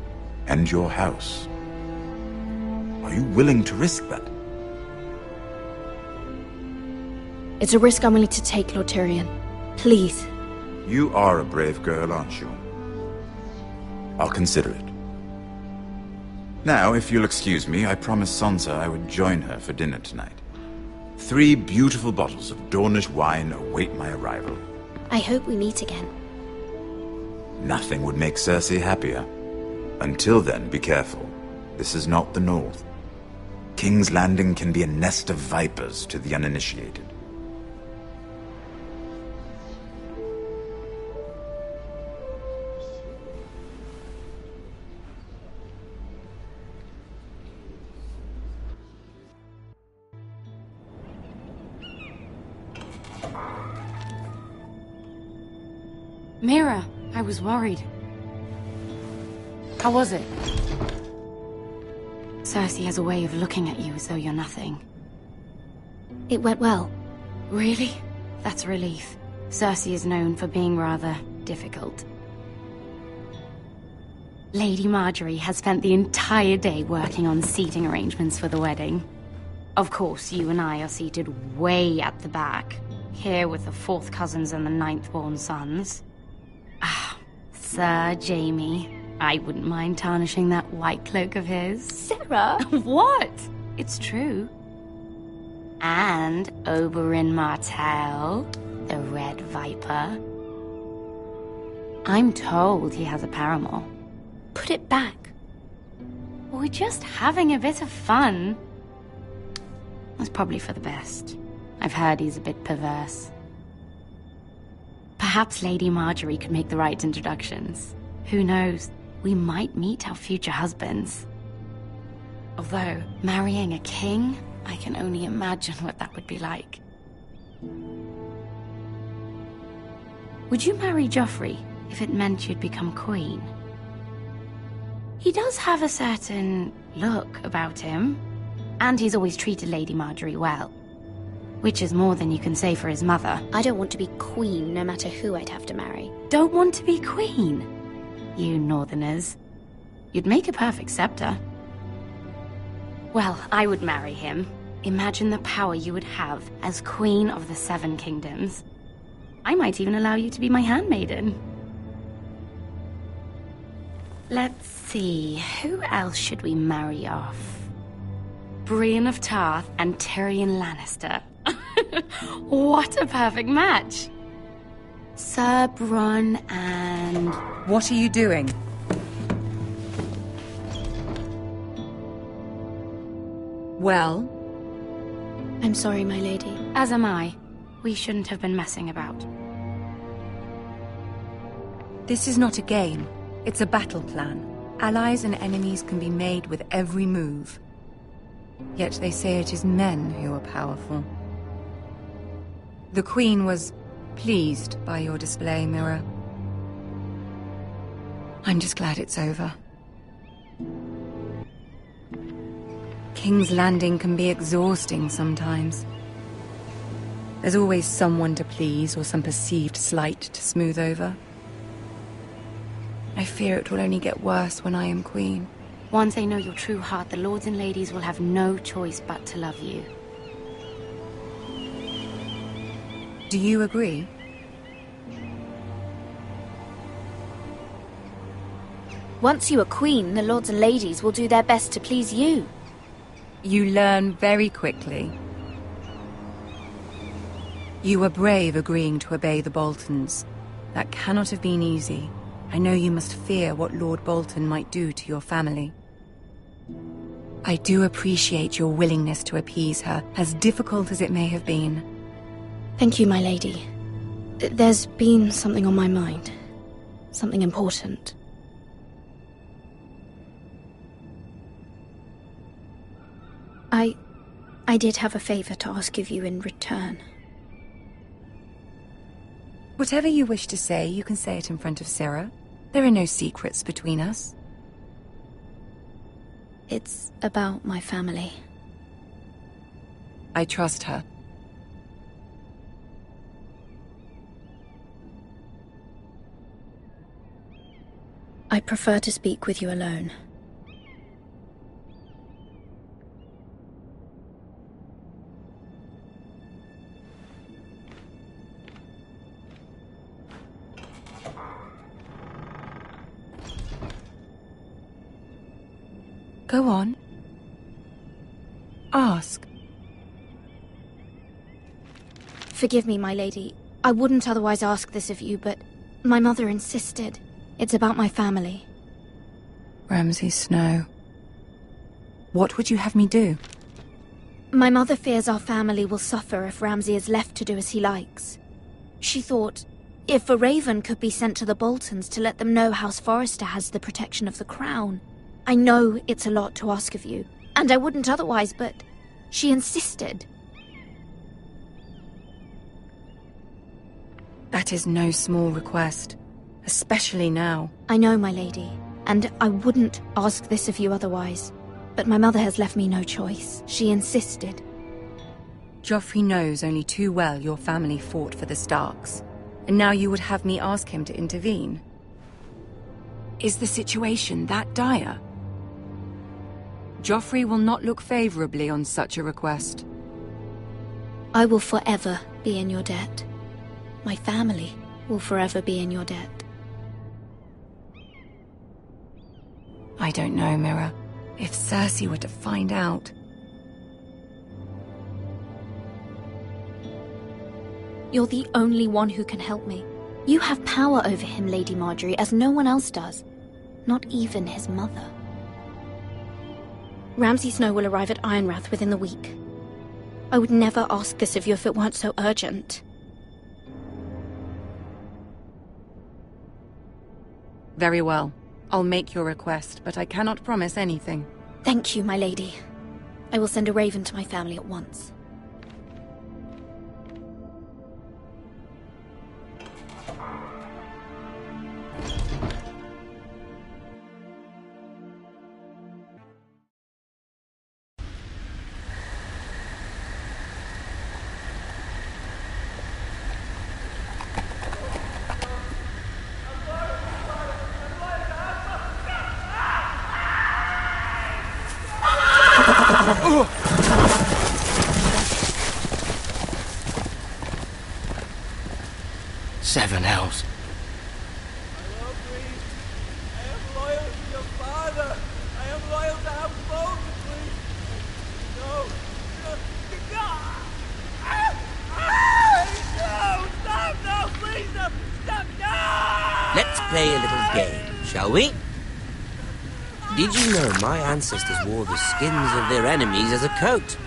and your house. Are you willing to risk that? It's a risk I'm willing to take, Lord Tyrion. Please. You are a brave girl, aren't you? I'll consider it. Now, if you'll excuse me, I promised Sansa I would join her for dinner tonight. 3 beautiful bottles of Dornish wine await my arrival. I hope we meet again. Nothing would make Cersei happier. Until then, be careful. This is not the North. King's Landing can be a nest of vipers to the uninitiated. Mira, I was worried. How was it? Cersei has a way of looking at you as though you're nothing. It went well. Really? That's a relief. Cersei is known for being rather difficult. Lady Margaery has spent the entire day working on seating arrangements for the wedding. Of course, you and I are seated way at the back, here with the 4th cousins and the 9th-born sons. Ah, Sir Jaime. I wouldn't mind tarnishing that white cloak of his. Sarah! What? It's true. And Oberyn Martell, the Red Viper. I'm told he has a paramour. Put it back. We're just having a bit of fun. That's probably for the best. I've heard he's a bit perverse. Perhaps Lady Margaery could make the right introductions. Who knows? We might meet our future husbands. Although, marrying a king, I can only imagine what that would be like. Would you marry Joffrey if it meant you'd become queen? He does have a certain look about him, and he's always treated Lady Margaery well. Which is more than you can say for his mother. I don't want to be queen, no matter who I'd have to marry. Don't want to be queen? You northerners. You'd make a perfect scepter. Well, I would marry him. Imagine the power you would have as Queen of the Seven Kingdoms. I might even allow you to be my handmaiden. Let's see, who else should we marry off? Brienne of Tarth and Tyrion Lannister. What a perfect match! Sir Bronn and... What are you doing? Well? I'm sorry, my lady. As am I. We shouldn't have been messing about. This is not a game. It's a battle plan. Allies and enemies can be made with every move. Yet they say it is men who are powerful. The Queen was pleased by your display, Mira. I'm just glad it's over. King's Landing can be exhausting sometimes. There's always someone to please or some perceived slight to smooth over. I fear it will only get worse when I am Queen. Once they know your true heart, the lords and ladies will have no choice but to love you. Do you agree? Once you are queen, the lords and ladies will do their best to please you. You learn very quickly. You were brave agreeing to obey the Boltons. That cannot have been easy. I know you must fear what Lord Bolton might do to your family. I do appreciate your willingness to appease her, as difficult as it may have been. Thank you, my lady. There's been something on my mind. Something important. I did have a favor to ask of you in return. Whatever you wish to say, you can say it in front of Sarah. There are no secrets between us. It's about my family. I trust her. I prefer to speak with you alone. Go on. Ask. Forgive me, my lady. I wouldn't otherwise ask this of you, but my mother insisted. It's about my family. Ramsay Snow. What would you have me do? My mother fears our family will suffer if Ramsay is left to do as he likes. She thought, if a raven could be sent to the Boltons to let them know House Forrester has the protection of the crown. I know it's a lot to ask of you, and I wouldn't otherwise, but she insisted. That is no small request, especially now. I know, my lady, and I wouldn't ask this of you otherwise, but my mother has left me no choice. She insisted. Joffrey knows only too well your family fought for the Starks, and now you would have me ask him to intervene. Is the situation that dire? Joffrey will not look favorably on such a request. I will forever be in your debt. My family will forever be in your debt. I don't know, Mira. If Cersei were to find out... You're the only one who can help me. You have power over him, Lady Marjorie, as no one else does. Not even his mother. Ramsay Snow will arrive at Ironrath within the week. I would never ask this of you if it weren't so urgent. Very well. I'll make your request, but I cannot promise anything. Thank you, my lady. I will send a raven to my family at once. Seven hells. Let's play a little game, shall we? Did you know my ancestors wore the skins of their enemies as a coat?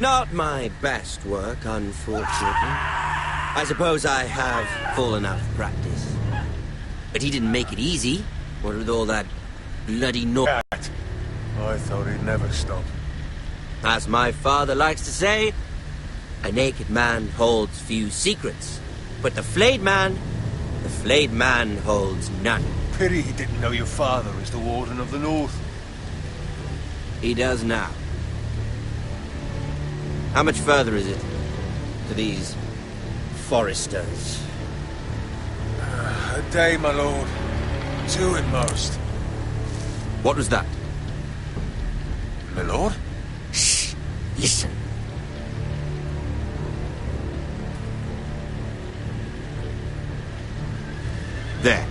Not my best work, unfortunately. I suppose I have fallen out of practice. But he didn't make it easy. What with all that bloody noise? I thought he'd never stop. As my father likes to say, a naked man holds few secrets. But the flayed man holds none. Pity he didn't know your father is the Warden of the North. He does now. How much further is it to these foresters? A day, my lord. 2 at most. What was that? My lord? Shh! Listen. There.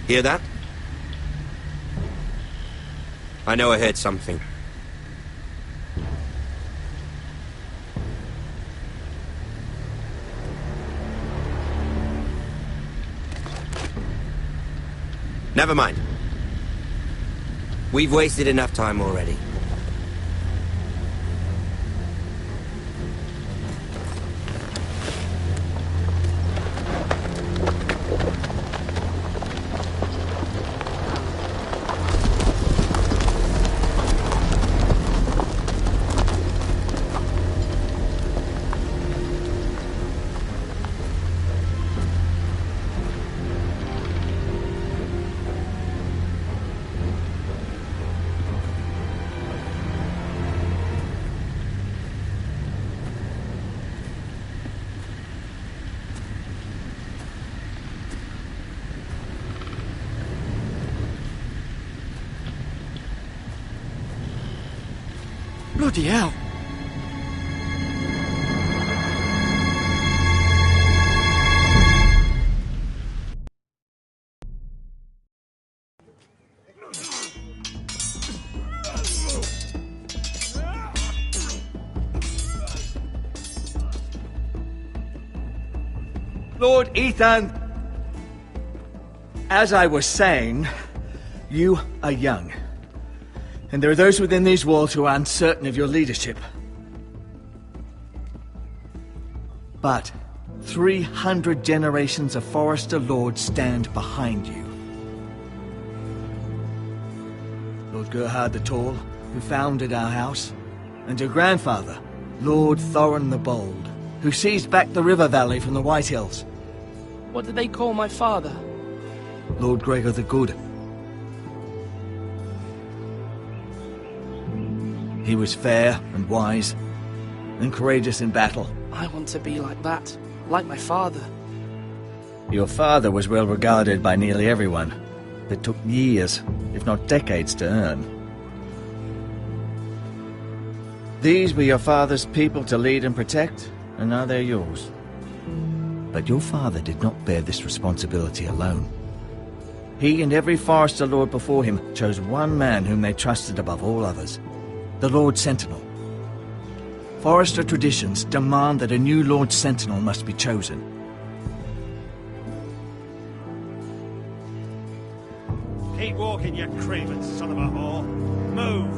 Hear that? I know I heard something. Never mind. We've wasted enough time already. Bloody hell! Lord Ethan, as I was saying, you are young. And there are those within these walls who are uncertain of your leadership. But 300 generations of Forester Lords stand behind you. Lord Gerhard the Tall, who founded our house, and your grandfather, Lord Thorin the Bold, who seized back the river valley from the White Hills. What did they call my father? Lord Gregor the Good. He was fair and wise, and courageous in battle. I want to be like that, like my father. Your father was well regarded by nearly everyone. It took years, if not decades, to earn. These were your father's people to lead and protect, and now they're yours. But your father did not bear this responsibility alone. He and every Forester Lord before him chose one man whom they trusted above all others. The Lord Sentinel. Forester traditions demand that a new Lord Sentinel must be chosen. Keep walking, you craven son of a whore. Move!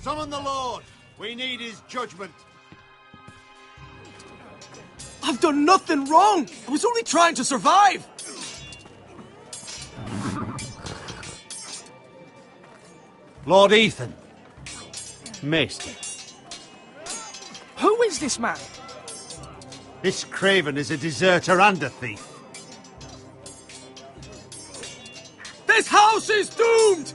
Summon the Lord! We need his judgment. I've done nothing wrong! I was only trying to survive! Lord Ethan. Maester. Who is this man? This craven is a deserter and a thief. This house is doomed!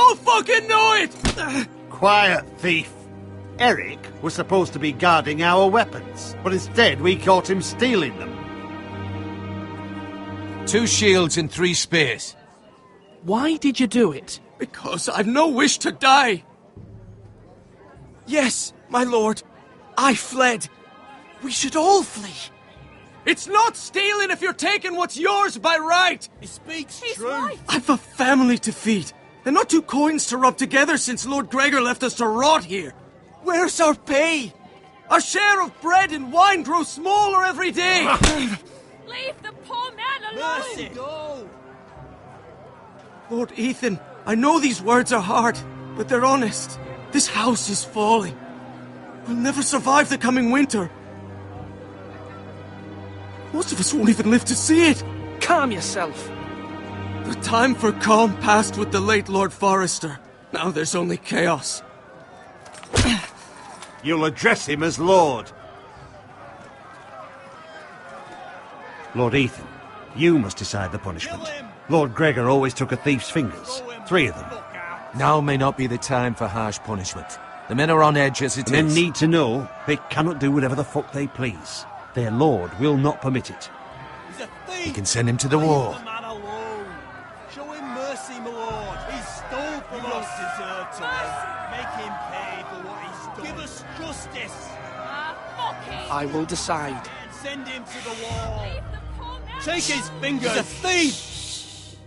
all fucking know it! Quiet, thief. Eric was supposed to be guarding our weapons, but instead we caught him stealing them. 2 shields and 3 spears. Why did you do it? Because I've no wish to die. Yes, my lord. I fled. We should all flee. It's not stealing if you're taking what's yours by right. He speaks true. Right. I've a family to feed, and not 2 coins to rub together since Lord Gregor left us to rot here. Where's our pay? Our share of bread and wine grows smaller every day. Leave the poor man alone! Mercy! Go! Lord Ethan, I know these words are hard, but they're honest. This house is falling. We'll never survive the coming winter. Most of us won't even live to see it. Calm yourself. The time for calm passed with the late Lord Forrester. Now there's only chaos. You'll address him as Lord. Lord Ethan, you must decide the punishment. Lord Gregor always took a thief's fingers. 3 of them. Now may not be the time for harsh punishment. The men are on edge as it is. Men need to know they cannot do whatever the fuck they please. Their lord will not permit it. He's a thief! You can send him to the wall. Leave the man alone. Show him mercy, my lord. He stole from us. Deserve to live. Make him pay for what he's done. Give us justice. I will decide. Send him to the wall. Take his fingers. He's a thief!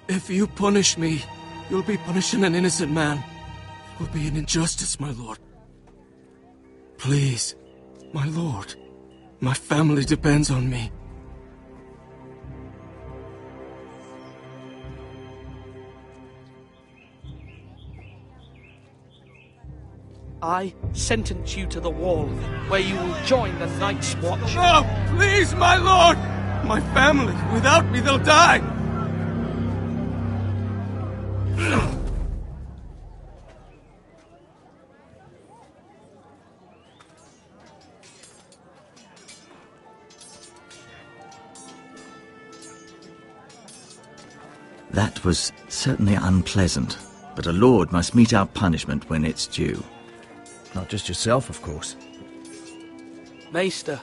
If you punish me, you'll be punishing an innocent man. It will be an injustice, my lord. Please, my lord. My family depends on me. I sentence you to the wall, where you will join the Night's Watch. No! Please, my lord! My family, without me, they'll die! That was certainly unpleasant, but a lord must mete out punishment when it's due. Not just yourself, of course. Maester,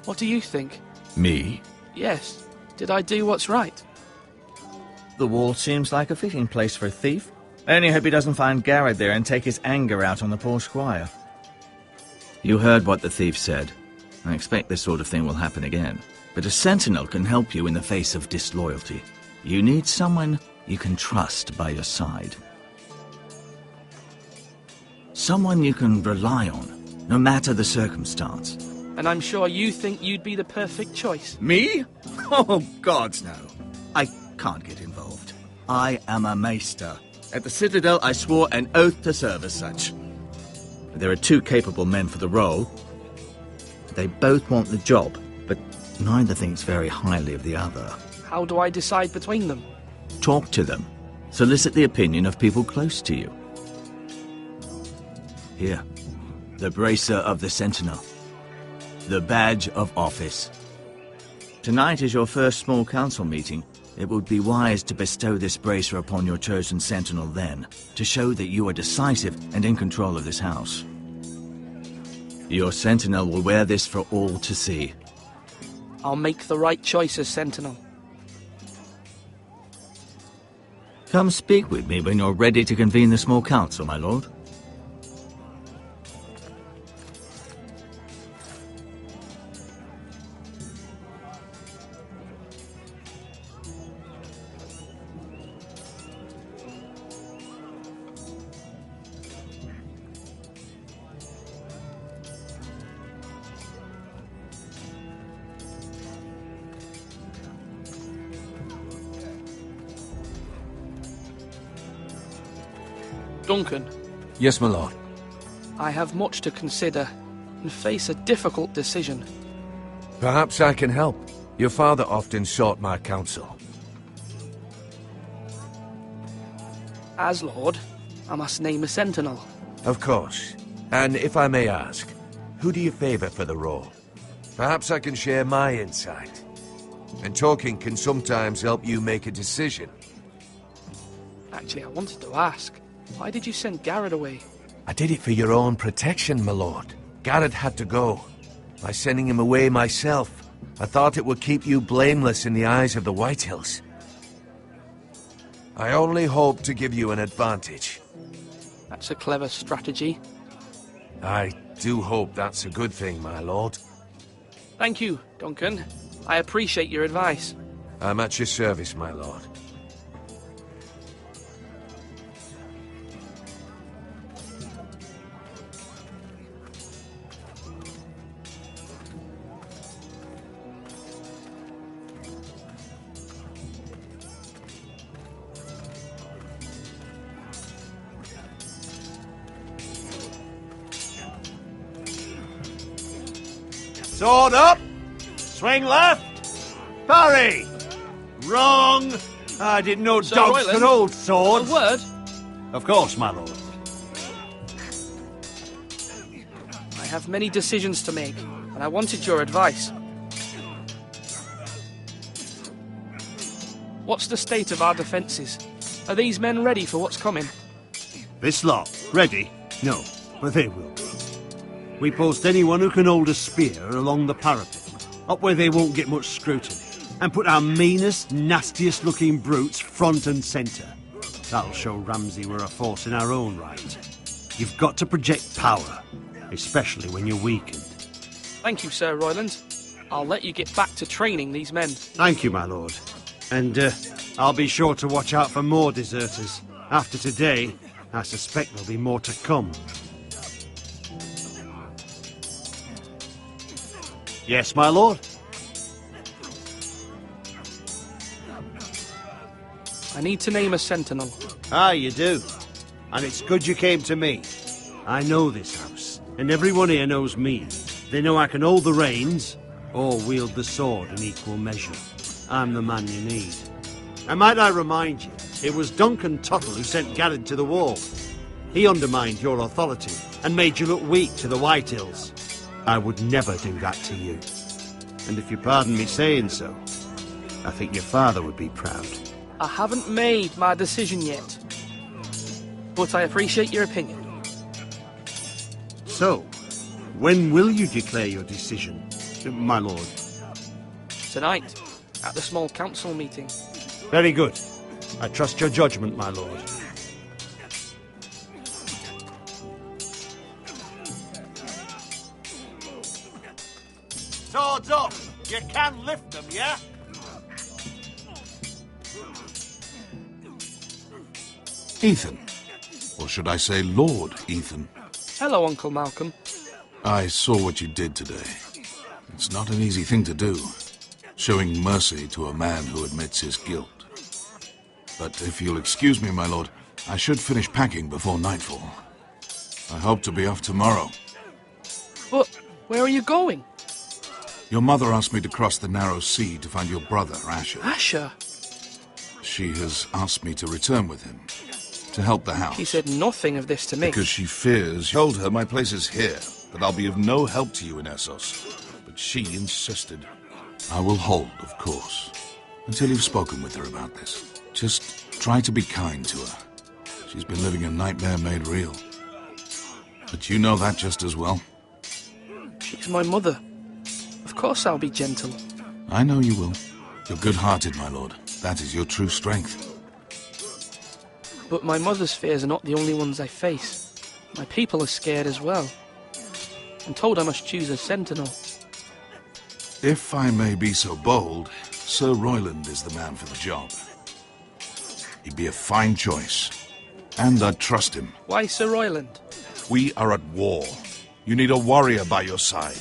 what do you think? Me? Yes. Did I do what's right? The wall seems like a fitting place for a thief. I only hope he doesn't find Garrett there and take his anger out on the poor squire. You heard what the thief said. I expect this sort of thing will happen again. But a sentinel can help you in the face of disloyalty. You need someone you can trust by your side. Someone you can rely on, no matter the circumstance. And I'm sure you think you'd be the perfect choice. Me? Oh, gods, no. I can't get involved. I am a maester. At the Citadel, I swore an oath to serve as such. There are 2 capable men for the role. They both want the job, but neither thinks very highly of the other. How do I decide between them? Talk to them. Solicit the opinion of people close to you. Here, the bracer of the Sentinel. The badge of office. Tonight is your first small council meeting. It would be wise to bestow this bracer upon your chosen sentinel then, to show that you are decisive and in control of this house. Your sentinel will wear this for all to see. I'll make the right choice as sentinel. Come speak with me when you're ready to convene the small council, my lord. Duncan. Yes, my lord. I have much to consider and face a difficult decision. Perhaps I can help. Your father often sought my counsel. As Lord, I must name a sentinel. Of course. And if I may ask, who do you favor for the role? Perhaps I can share my insight. And talking can sometimes help you make a decision. Actually, I wanted to ask, why did you send Garrett away? I did it for your own protection, my lord. Garrett had to go. By sending him away myself, I thought it would keep you blameless in the eyes of the Whitehills. I only hope to give you an advantage. That's a clever strategy. I do hope that's a good thing, my lord. Thank you, Duncan. I appreciate your advice. I'm at your service, my lord. Sword up! Swing left! Parry! Wrong! I didn't know Sir dogs Royland, could hold swords. A word? Of course, my lord. I have many decisions to make, and I wanted your advice. What's the state of our defences? Are these men ready for what's coming? This lot, ready? No, but they will be. We post anyone who can hold a spear along the parapet, up where they won't get much scrutiny, and put our meanest, nastiest looking brutes front and centre. That'll show Ramsay we're a force in our own right. You've got to project power, especially when you're weakened. Thank you, Sir Royland. I'll let you get back to training these men. Thank you, my lord. And I'll be sure to watch out for more deserters. After today, I suspect there'll be more to come. Yes, my lord? I need to name a sentinel. Ah, you do. And it's good you came to me. I know this house, and everyone here knows me. They know I can hold the reins, or wield the sword in equal measure. I'm the man you need. And might I remind you, it was Duncan Tuttle who sent Garrett to the wall. He undermined your authority, and made you look weak to the Whitehills. I would never do that to you. And if you pardon me saying so, I think your father would be proud. I haven't made my decision yet, but I appreciate your opinion. So, when will you declare your decision, my lord? Tonight, at the small council meeting. Very good. I trust your judgment, my lord. Swords up! You can lift them, yeah? Ethan. Or should I say Lord Ethan? Hello, Uncle Malcolm. I saw what you did today. It's not an easy thing to do, showing mercy to a man who admits his guilt. But if you'll excuse me, my lord, I should finish packing before nightfall. I hope to be off tomorrow. But where are you going? Your mother asked me to cross the narrow sea to find your brother, Asher. Asher? She has asked me to return with him, to help the house. She said nothing of this to me. Because she fears. Told her my place is here, that I'll be of no help to you in Essos. But she insisted. I will hold, of course, until you've spoken with her about this. Just try to be kind to her. She's been living a nightmare made real. But you know that just as well. She's my mother. Of course I'll be gentle. I know you will. You're good-hearted, my lord. That is your true strength. But my mother's fears are not the only ones I face. My people are scared as well. I'm told I must choose a sentinel. If I may be so bold, Sir Royland is the man for the job. He'd be a fine choice. And I'd trust him. Why Sir Royland? We are at war. You need a warrior by your side.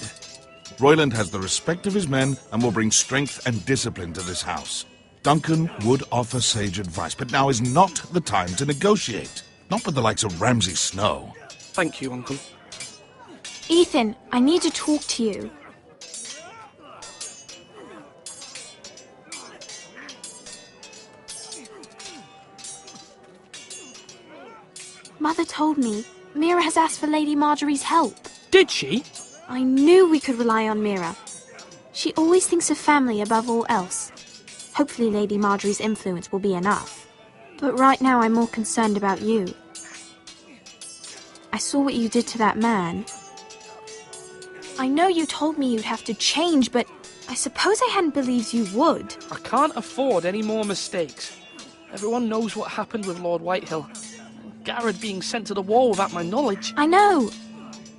Royland has the respect of his men and will bring strength and discipline to this house. Duncan would offer sage advice, but now is not the time to negotiate. Not with the likes of Ramsay Snow. Thank you, Uncle. Ethan, I need to talk to you. Mother told me Mira has asked for Lady Marjorie's help. Did she? I knew we could rely on Mira. She always thinks of family above all else. Hopefully Lady Marjorie's influence will be enough. But right now I'm more concerned about you. I saw what you did to that man. I know you told me you'd have to change, but I suppose I hadn't believed you would. I can't afford any more mistakes. Everyone knows what happened with Lord Whitehill. Garrett being sent to the war without my knowledge. I know.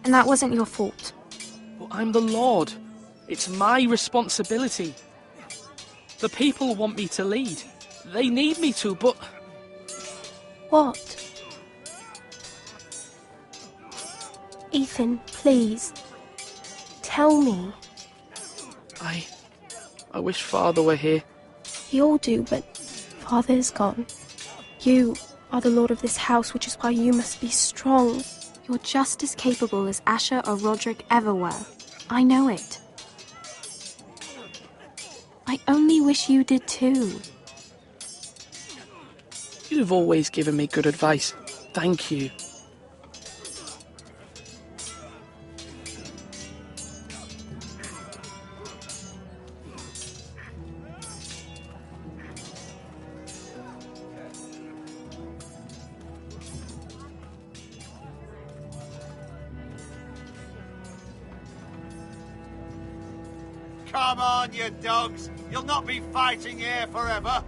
And that wasn't your fault. But I'm the Lord. It's my responsibility. The people want me to lead. They need me to, but... What? Ethan, please. Tell me. I wish Father were here. We all do, but Father's gone. You are the lord of this house, which is why you must be strong. You're just as capable as Asher or Roderick ever were. I know it. I only wish you did too. You've always given me good advice. Thank you. Come on, you dogs. You'll not be fighting here forever.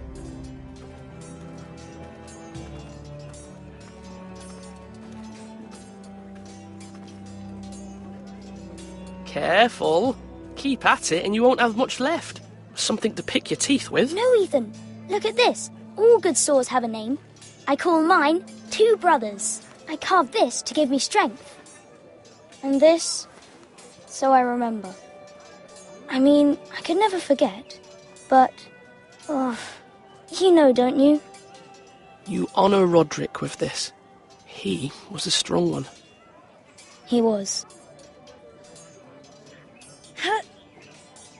Careful. Keep at it and you won't have much left. Something to pick your teeth with. No, Ethan. Look at this. All good swords have a name. I call mine Two Brothers. I carved this to give me strength. And this, so I remember. I mean, I could never forget. But, you know, don't you? You honour Roderick with this. He was a strong one. He was.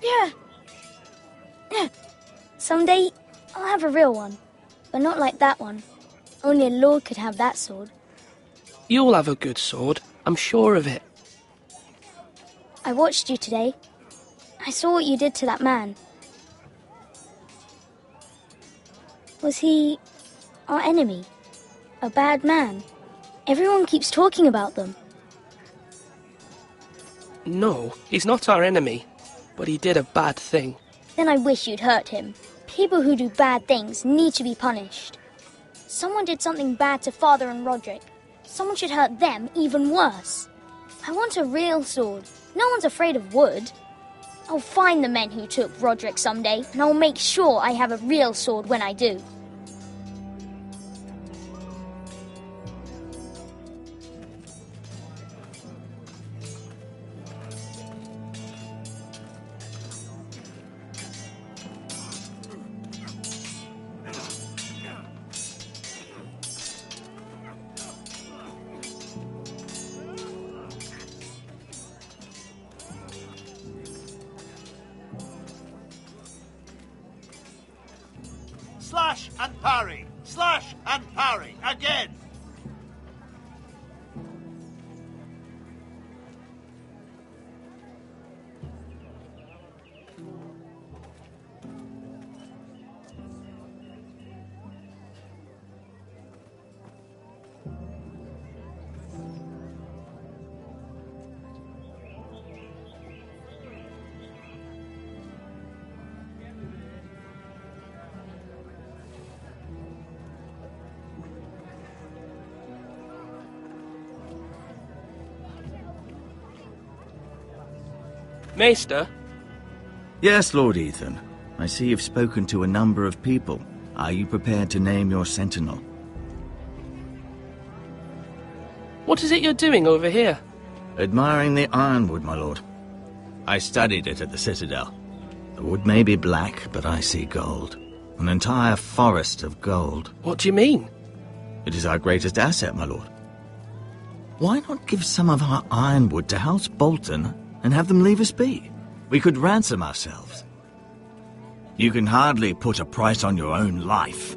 Yeah. Someday, I'll have a real one. But not like that one. Only a lord could have that sword. You'll have a good sword. I'm sure of it. I watched you today. I saw what you did to that man. Was he our enemy? A bad man? Everyone keeps talking about them. No, he's not our enemy. But he did a bad thing. Then I wish you'd hurt him. People who do bad things need to be punished. Someone did something bad to Father and Roderick. Someone should hurt them even worse. I want a real sword. No one's afraid of wood. I'll find the men who took Roderick someday, and I'll make sure I have a real sword when I do. Slash and parry. Slash and parry. Again. Maester? Yes, Lord Ethan. I see you've spoken to a number of people. Are you prepared to name your sentinel? What is it you're doing over here? Admiring the ironwood, my lord. I studied it at the Citadel. The wood may be black, but I see gold. An entire forest of gold. What do you mean? It is our greatest asset, my lord. Why not give some of our ironwood to House Bolton and have them leave us be? We could ransom ourselves. You can hardly put a price on your own life.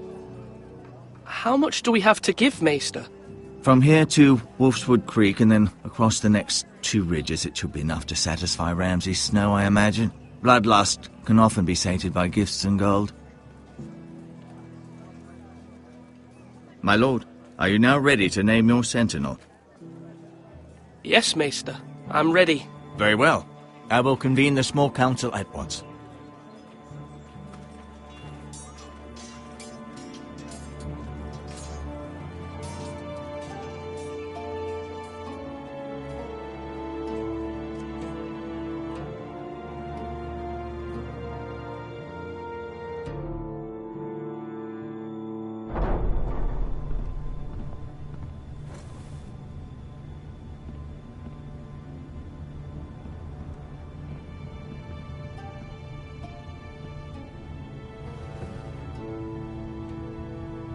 How much do we have to give, Maester? From here to Wolfswood Creek and then across the next 2 ridges, it should be enough to satisfy Ramsay Snow, I imagine. Bloodlust can often be sated by gifts and gold. My lord, are you now ready to name your sentinel? Yes, Maester. I'm ready. Very well. I will convene the small council at once.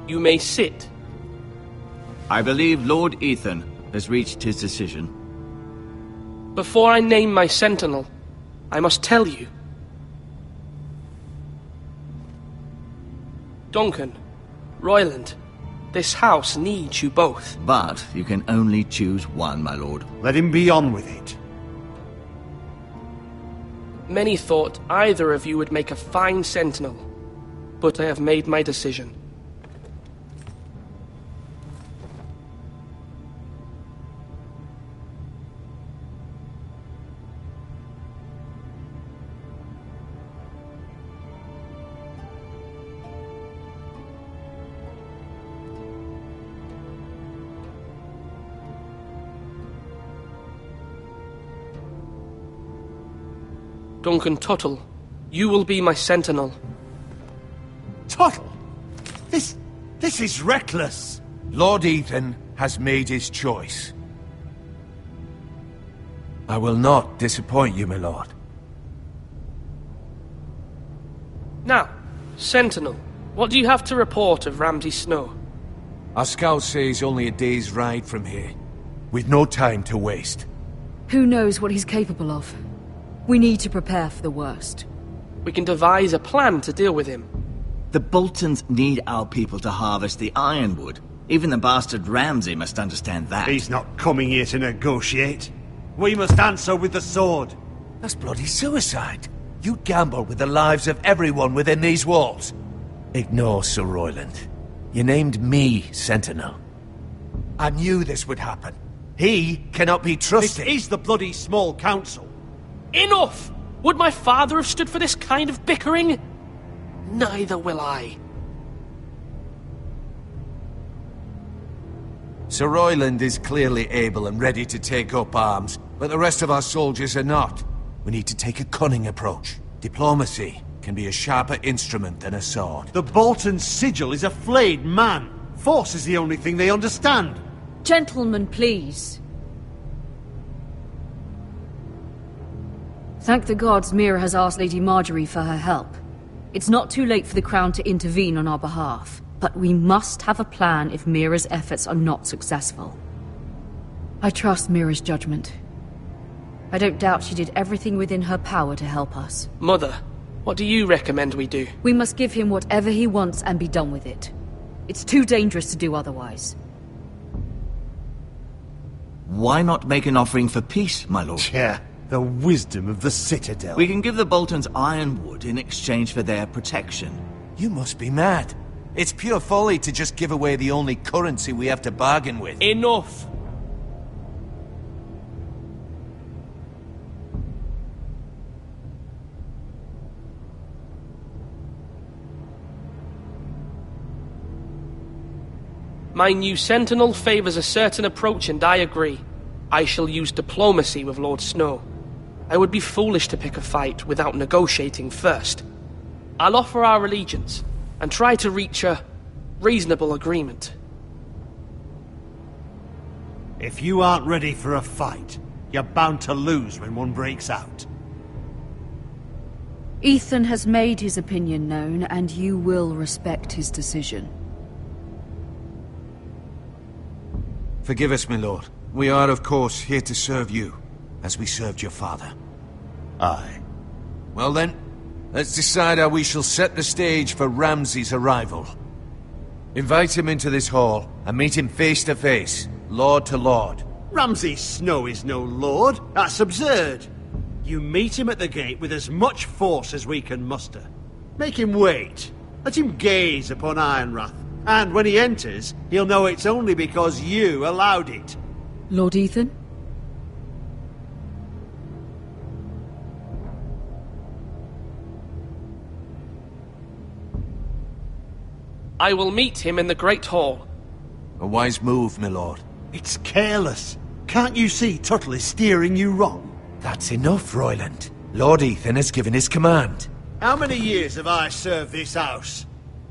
You may sit. I believe Lord Ethan has reached his decision. Before I name my sentinel, I must tell you. Duncan, Royland, this house needs you both. But you can only choose one, my lord. Let him be on with it. Many thought either of you would make a fine sentinel, but I have made my decision. Duncan Tuttle, you will be my sentinel. Tuttle? This is reckless. Lord Ethan has made his choice. I will not disappoint you, my lord. Now, sentinel, what do you have to report of Ramsay Snow? Our scouts say he's only a day's ride from here. We've no time to waste. Who knows what he's capable of? We need to prepare for the worst. We can devise a plan to deal with him. The Boltons need our people to harvest the ironwood. Even the bastard Ramsay must understand that. He's not coming here to negotiate. We must answer with the sword. That's bloody suicide. You gamble with the lives of everyone within these walls. Ignore Sir Royland. You named me Sentinel. I knew this would happen. He cannot be trusted. This is the bloody small council. Enough! Would my father have stood for this kind of bickering? Neither will I. Sir Royland is clearly able and ready to take up arms, but the rest of our soldiers are not. We need to take a cunning approach. Diplomacy can be a sharper instrument than a sword. The Bolton sigil is a flayed man. Force is the only thing they understand. Gentlemen, please. Thank the gods Mira has asked Lady Marjorie for her help. It's not too late for the Crown to intervene on our behalf, but we must have a plan if Mira's efforts are not successful. I trust Mira's judgment. I don't doubt she did everything within her power to help us. Mother, what do you recommend we do? We must give him whatever he wants and be done with it. It's too dangerous to do otherwise. Why not make an offering for peace, my lord? Yeah, the wisdom of the Citadel. We can give the Boltons ironwood in exchange for their protection. You must be mad. It's pure folly to just give away the only currency we have to bargain with. Enough! My new sentinel favors a certain approach, and I agree. I shall use diplomacy with Lord Snow. I would be foolish to pick a fight without negotiating first. I'll offer our allegiance, and try to reach a reasonable agreement. If you aren't ready for a fight, you're bound to lose when one breaks out. Ethan has made his opinion known, and you will respect his decision. Forgive us, my lord. We are, of course, here to serve you, as we served your father. Aye. Well then, let's decide how we shall set the stage for Ramsay's arrival. Invite him into this hall, and meet him face to face, lord to lord. Ramsay Snow is no lord. That's absurd. You meet him at the gate with as much force as we can muster. Make him wait. Let him gaze upon Ironrath, And when he enters, he'll know it's only because you allowed it. Lord Ethan? I will meet him in the Great Hall. A wise move, my lord. It's careless. Can't you see Tuttle is steering you wrong? That's enough, Royland. Lord Ethan has given his command. How many years have I served this house?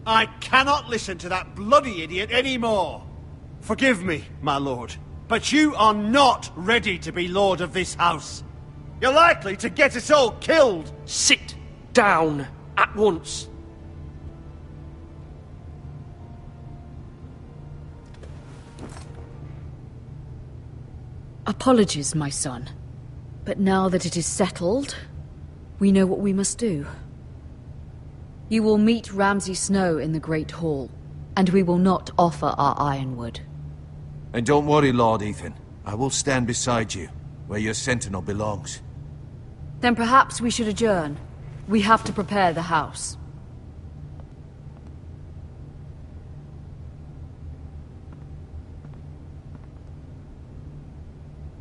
I cannot listen to that bloody idiot anymore. Forgive me, my lord, but you are not ready to be lord of this house. You're likely to get us all killed. Sit down at once. Apologies, my son. But now that it is settled, we know what we must do. You will meet Ramsay Snow in the Great Hall, and we will not offer our ironwood. And don't worry, Lord Ethan. I will stand beside you, where your sentinel belongs. Then perhaps we should adjourn. We have to prepare the house.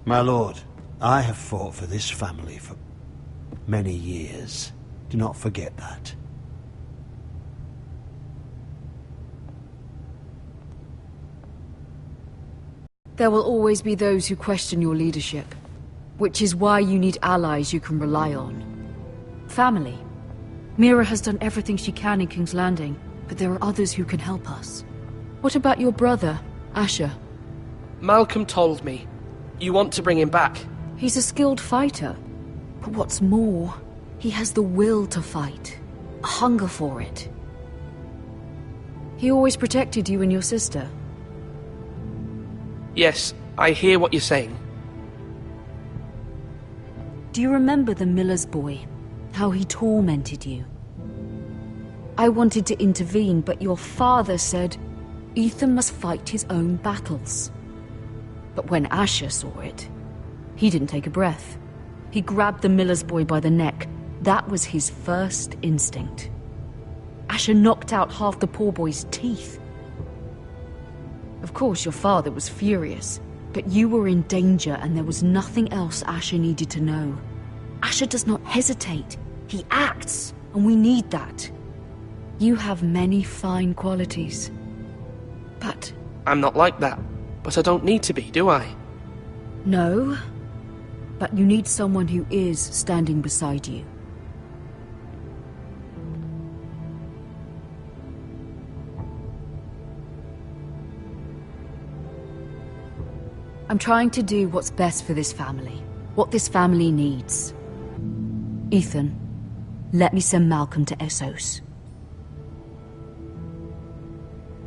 My lord, I have fought for this family for many years. Do not forget that. There will always be those who question your leadership, which is why you need allies you can rely on. Family. Mira has done everything she can in King's Landing, but there are others who can help us. What about your brother, Asher? Malcolm told me. You want to bring him back? He's a skilled fighter. But what's more, he has the will to fight. A hunger for it. He always protected you and your sister. Yes, I hear what you're saying. Do you remember the miller's boy? How he tormented you? I wanted to intervene, but your father said Ethan must fight his own battles. But when Asher saw it, he didn't take a breath. He grabbed the miller's boy by the neck. That was his first instinct. Asher knocked out half the poor boy's teeth. Of course, your father was furious, but you were in danger and there was nothing else Asher needed to know. Asher does not hesitate. He acts, and we need that. You have many fine qualities. But... I'm not like that. But I don't need to be, do I? No. But you need someone who is standing beside you. I'm trying to do what's best for this family. What this family needs. Ethan, let me send Malcolm to Essos.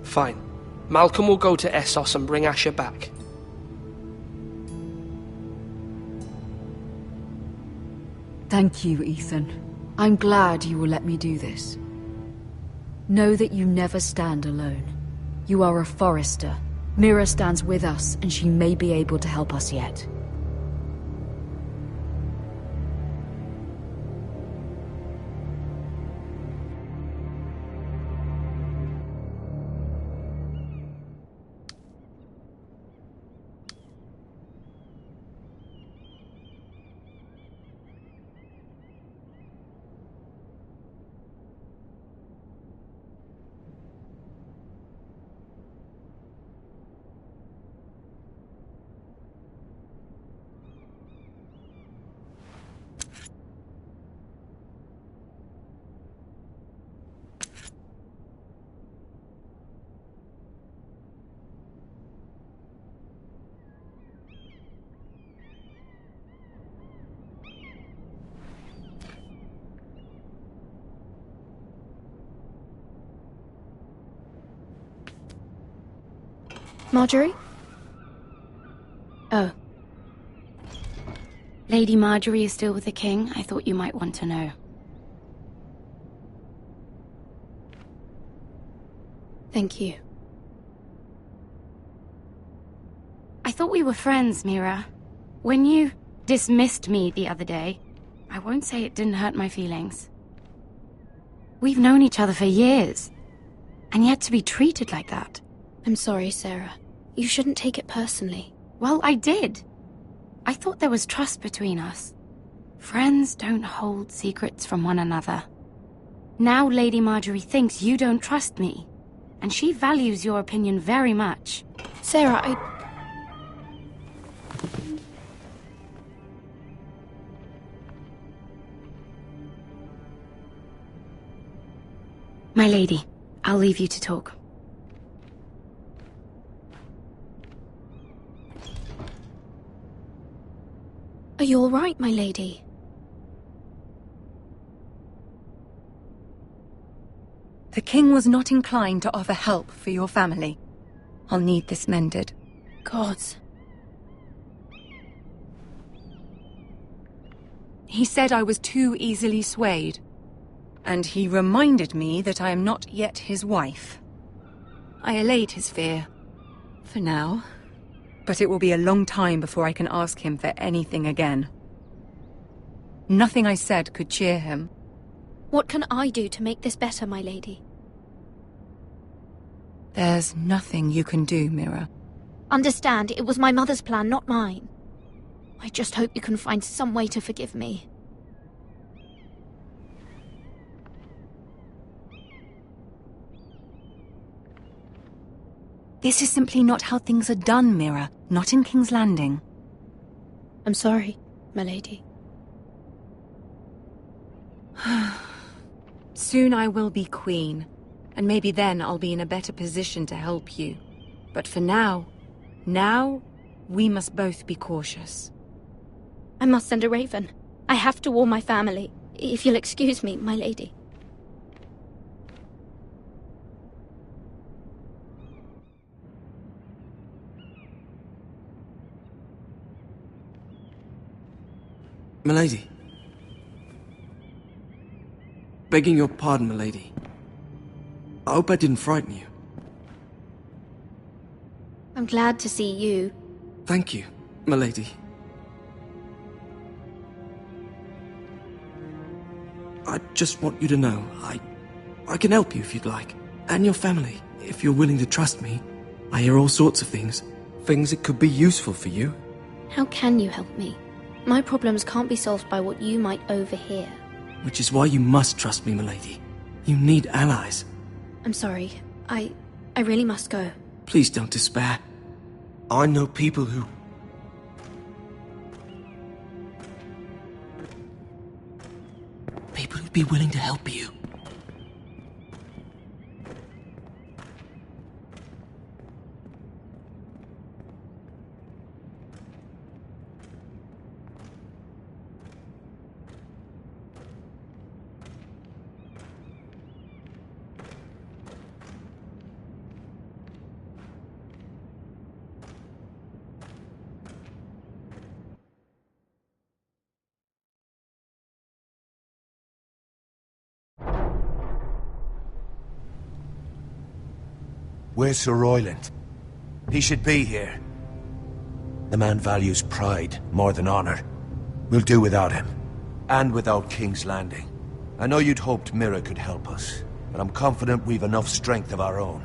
Fine. Malcolm will go to Essos and bring Asher back. Thank you, Ethan. I'm glad you will let me do this. Know that you never stand alone. You are a Forrester. Mira stands with us, and she may be able to help us yet. Marjorie? Oh. Lady Marjorie is still with the king. I thought you might want to know. Thank you. I thought we were friends, Mira. When you dismissed me the other day, I won't say it didn't hurt my feelings. We've known each other for years. And yet to be treated like that. I'm sorry, Sarah. You shouldn't take it personally. Well, I did. I thought there was trust between us. Friends don't hold secrets from one another. Now Lady Marjorie thinks you don't trust me, and she values your opinion very much. Sarah, My lady, I'll leave you to talk. Are you all right, my lady? The king was not inclined to offer help for your family. I'll need this mended. Gods. He said I was too easily swayed. And he reminded me that I am not yet his wife. I allayed his fear. For now. But it will be a long time before I can ask him for anything again. Nothing I said could cheer him. What can I do to make this better, my lady? There's nothing you can do, Mira. Understand, it was my mother's plan, not mine. I just hope you can find some way to forgive me. This is simply not how things are done, Mira. Not in King's Landing. I'm sorry, my lady. Soon I will be queen, and maybe then I'll be in a better position to help you. But for now, we must both be cautious. I must send a raven. I have to warn my family. If you'll excuse me, my lady. Milady. Begging your pardon, milady. I hope I didn't frighten you. I'm glad to see you. Thank you, milady. I just want you to know, I can help you if you'd like. And your family, if you're willing to trust me. I hear all sorts of things. Things that could be useful for you. How can you help me? My problems can't be solved by what you might overhear. Which is why you must trust me, milady. You need allies. I'm sorry. I really must go. Please don't despair. I know people who... People who'd be willing to help you. Where's Sir Royland? He should be here. The man values pride more than honor. We'll do without him. And without King's Landing. I know you'd hoped Mira could help us, but I'm confident we've enough strength of our own.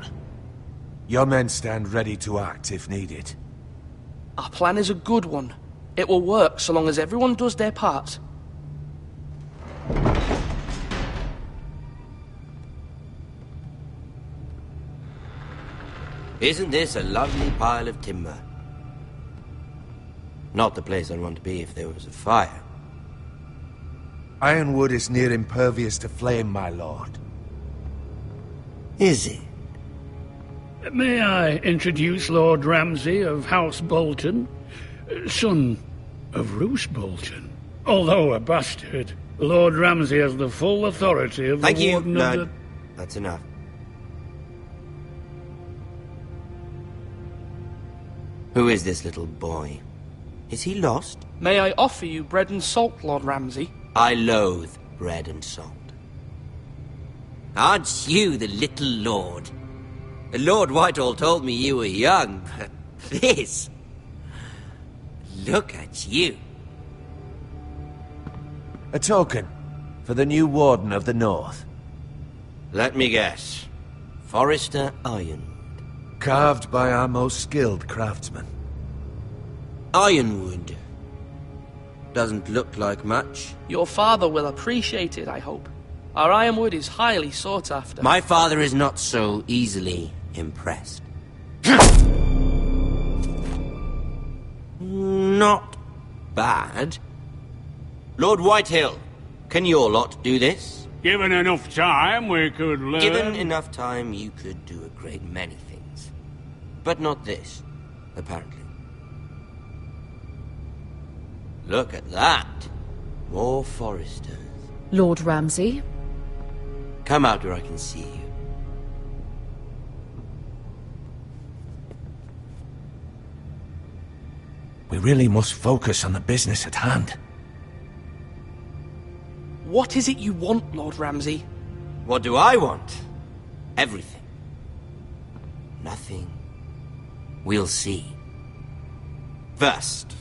Your men stand ready to act if needed. Our plan is a good one. It will work so long as everyone does their part. Isn't this a lovely pile of timber? Not the place I'd want to be if there was a fire. Ironwood is near impervious to flame, my lord. Is it? May I introduce Lord Ramsay of House Bolton, son of Roose Bolton. Although a bastard, Lord Ramsay has the full authority of Thank the you, Warden Lord. of the... That's enough. Who is this little boy? Is he lost? May I offer you bread and salt, Lord Ramsay? I loathe bread and salt. Aren't you the little lord? Lord Whitehall told me you were young, but this... Look at you. A token for the new Warden of the North. Let me guess. Forrester Iron. Carved by our most skilled craftsmen. Ironwood. Doesn't look like much. Your father will appreciate it, I hope. Our ironwood is highly sought after. My father is not so easily impressed. Not bad. Lord Whitehill, can your lot do this? Given enough time, we could learn... Given enough time, you could do a great many things. But not this, apparently. Look at that. More Forresters. Lord Ramsay? Come out where I can see you. We really must focus on the business at hand. What is it you want, Lord Ramsay? What do I want? Everything. Nothing. We'll see. First,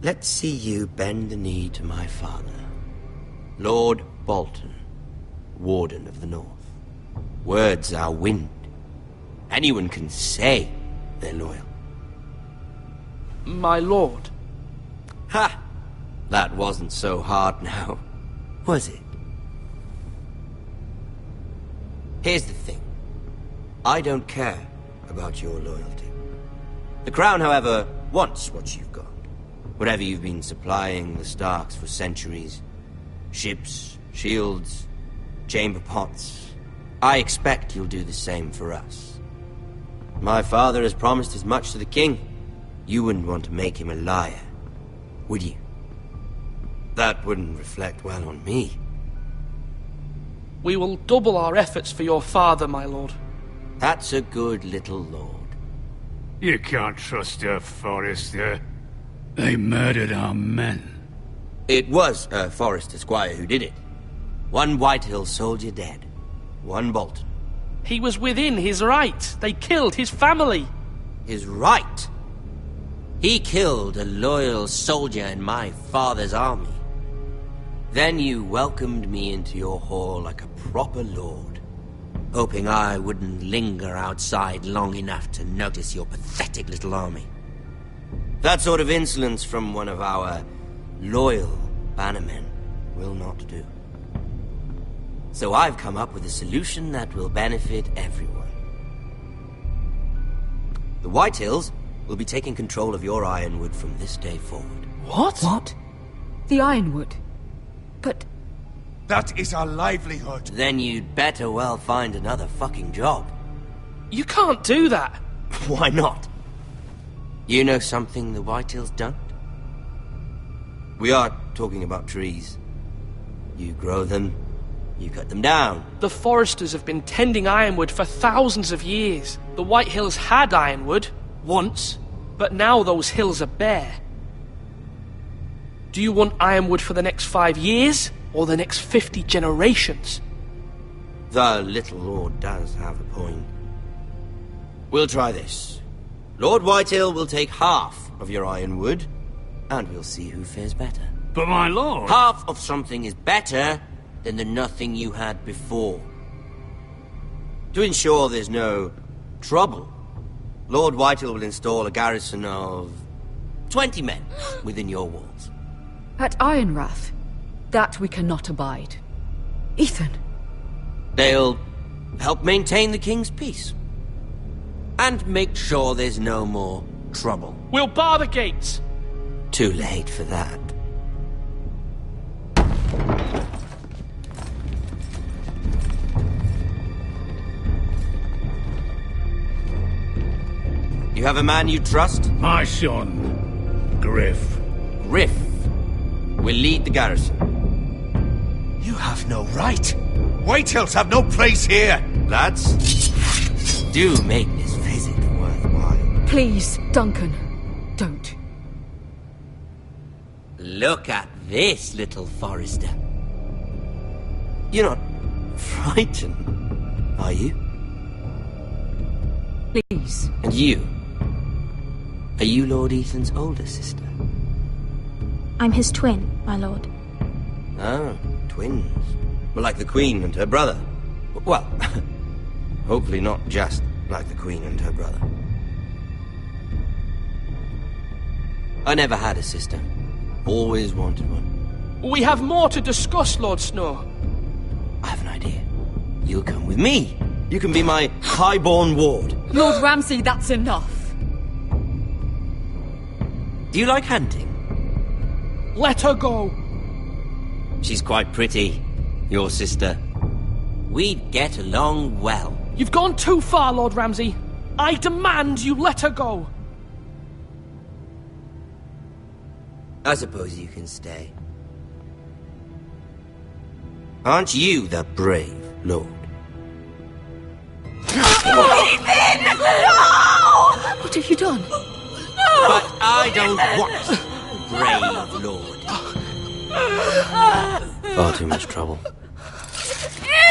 let's see you bend the knee to my father, Lord Bolton, Warden of the North. Words are wind. Anyone can say they're loyal. My lord. Ha! That wasn't so hard now, was it? Here's the thing. I don't care about your loyalty. The Crown, however, wants what you've got. Whatever you've been supplying the Starks for centuries. Ships, shields, chamber pots. I expect you'll do the same for us. My father has promised as much to the king. You wouldn't want to make him a liar, would you? That wouldn't reflect well on me. We will double our efforts for your father, my lord. That's a good little lord. You can't trust her, Forrester. They murdered our men. It was a Forrester squire who did it. One Whitehill soldier dead. One Bolton. He was within his right. They killed his family. His right? He killed a loyal soldier in my father's army. Then you welcomed me into your hall like a proper lord, hoping I wouldn't linger outside long enough to notice your pathetic little army. That sort of insolence from one of our loyal bannermen will not do. So I've come up with a solution that will benefit everyone. The Whitehills will be taking control of your ironwood from this day forward. What? What? The ironwood? But... That is our livelihood. Then you'd better well find another fucking job. You can't do that. Why not? You know something the Whitehills don't? We are talking about trees. You grow them, you cut them down. The Foresters have been tending ironwood for thousands of years. The Whitehills had ironwood, once, but now those hills are bare. Do you want ironwood for the next 5 years, or the next 50 generations? The little lord does have a point. We'll try this. Lord Whitehill will take half of your ironwood, and we'll see who fares better. But my lord... Half of something is better than the nothing you had before. To ensure there's no trouble, Lord Whitehill will install a garrison of 20 men within your walls. At Ironrath? That we cannot abide. Ethan. They'll help maintain the king's peace. And make sure there's no more trouble. We'll bar the gates! Too late for that. You have a man you trust? My son, Griff. Griff will lead the garrison. You have no right. Whitehills have no place here. Lads, do make this visit worthwhile. Please, Duncan, don't. Look at this, little Forrester. You're not frightened, are you? Please. And you? Are you Lord Ethan's older sister? I'm his twin, my lord. Oh, twins. Well, like the Queen and her brother. Well, Hopefully not just like the Queen and her brother. I never had a sister. Always wanted one. We have more to discuss, Lord Snow. I have an idea. You'll come with me. You can be my highborn ward. Lord Ramsay, that's enough. Do you like hunting? Let her go. She's quite pretty, your sister. We'd get along well. You've gone too far, Lord Ramsay. I demand you let her go. I suppose you can stay. Aren't you the brave lord? Ethan! No! What have you done? No! But I don't want a brave lord. Far too much trouble.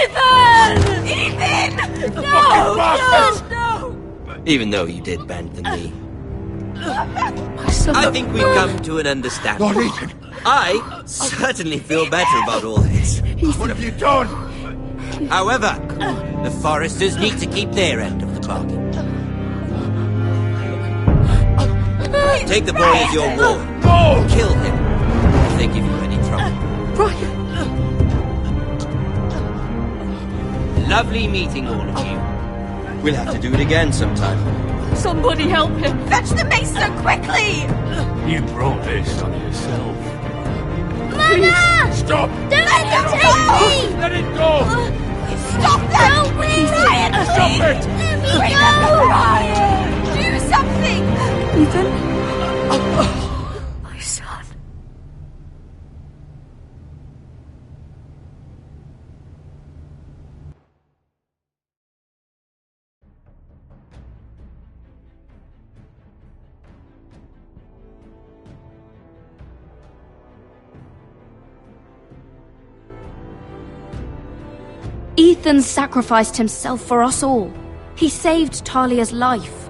Ethan! Ethan! No! No! Even though you did bend the knee. My son. I think we've come to an understanding. Lord Ethan! I certainly feel better about all this. What have you done? However, the Foresters need to keep their end of the bargain. Take the boy as your ward. No! Kill him if they give you any trouble. Brian! Lovely meeting all of you. We'll have to do it again sometime. Somebody help him! Fetch the mace so quickly! You brought this on yourself. Mother! Stop! Don't let him take me! Let it go! Stop that! Don't please! Brian, Stop please! it! Let me go! Brian! Do something! Ethan? My son. Ethan sacrificed himself for us all. He saved Talia's life.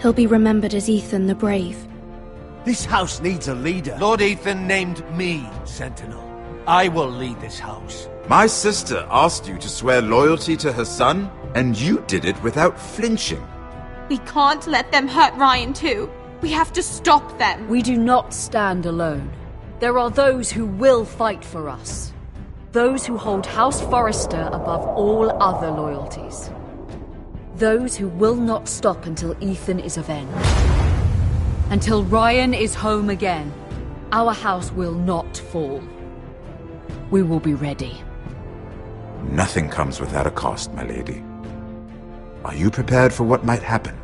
He'll be remembered as Ethan the Brave. This house needs a leader. Lord Ethan named me Sentinel. I will lead this house. My sister asked you to swear loyalty to her son, and you did it without flinching. We can't let them hurt Ryan too. We have to stop them. We do not stand alone. There are those who will fight for us. Those who hold House Forrester above all other loyalties. Those who will not stop until Ethan is avenged. Until Ryan is home again, our house will not fall. We will be ready. Nothing comes without a cost, my lady. Are you prepared for what might happen?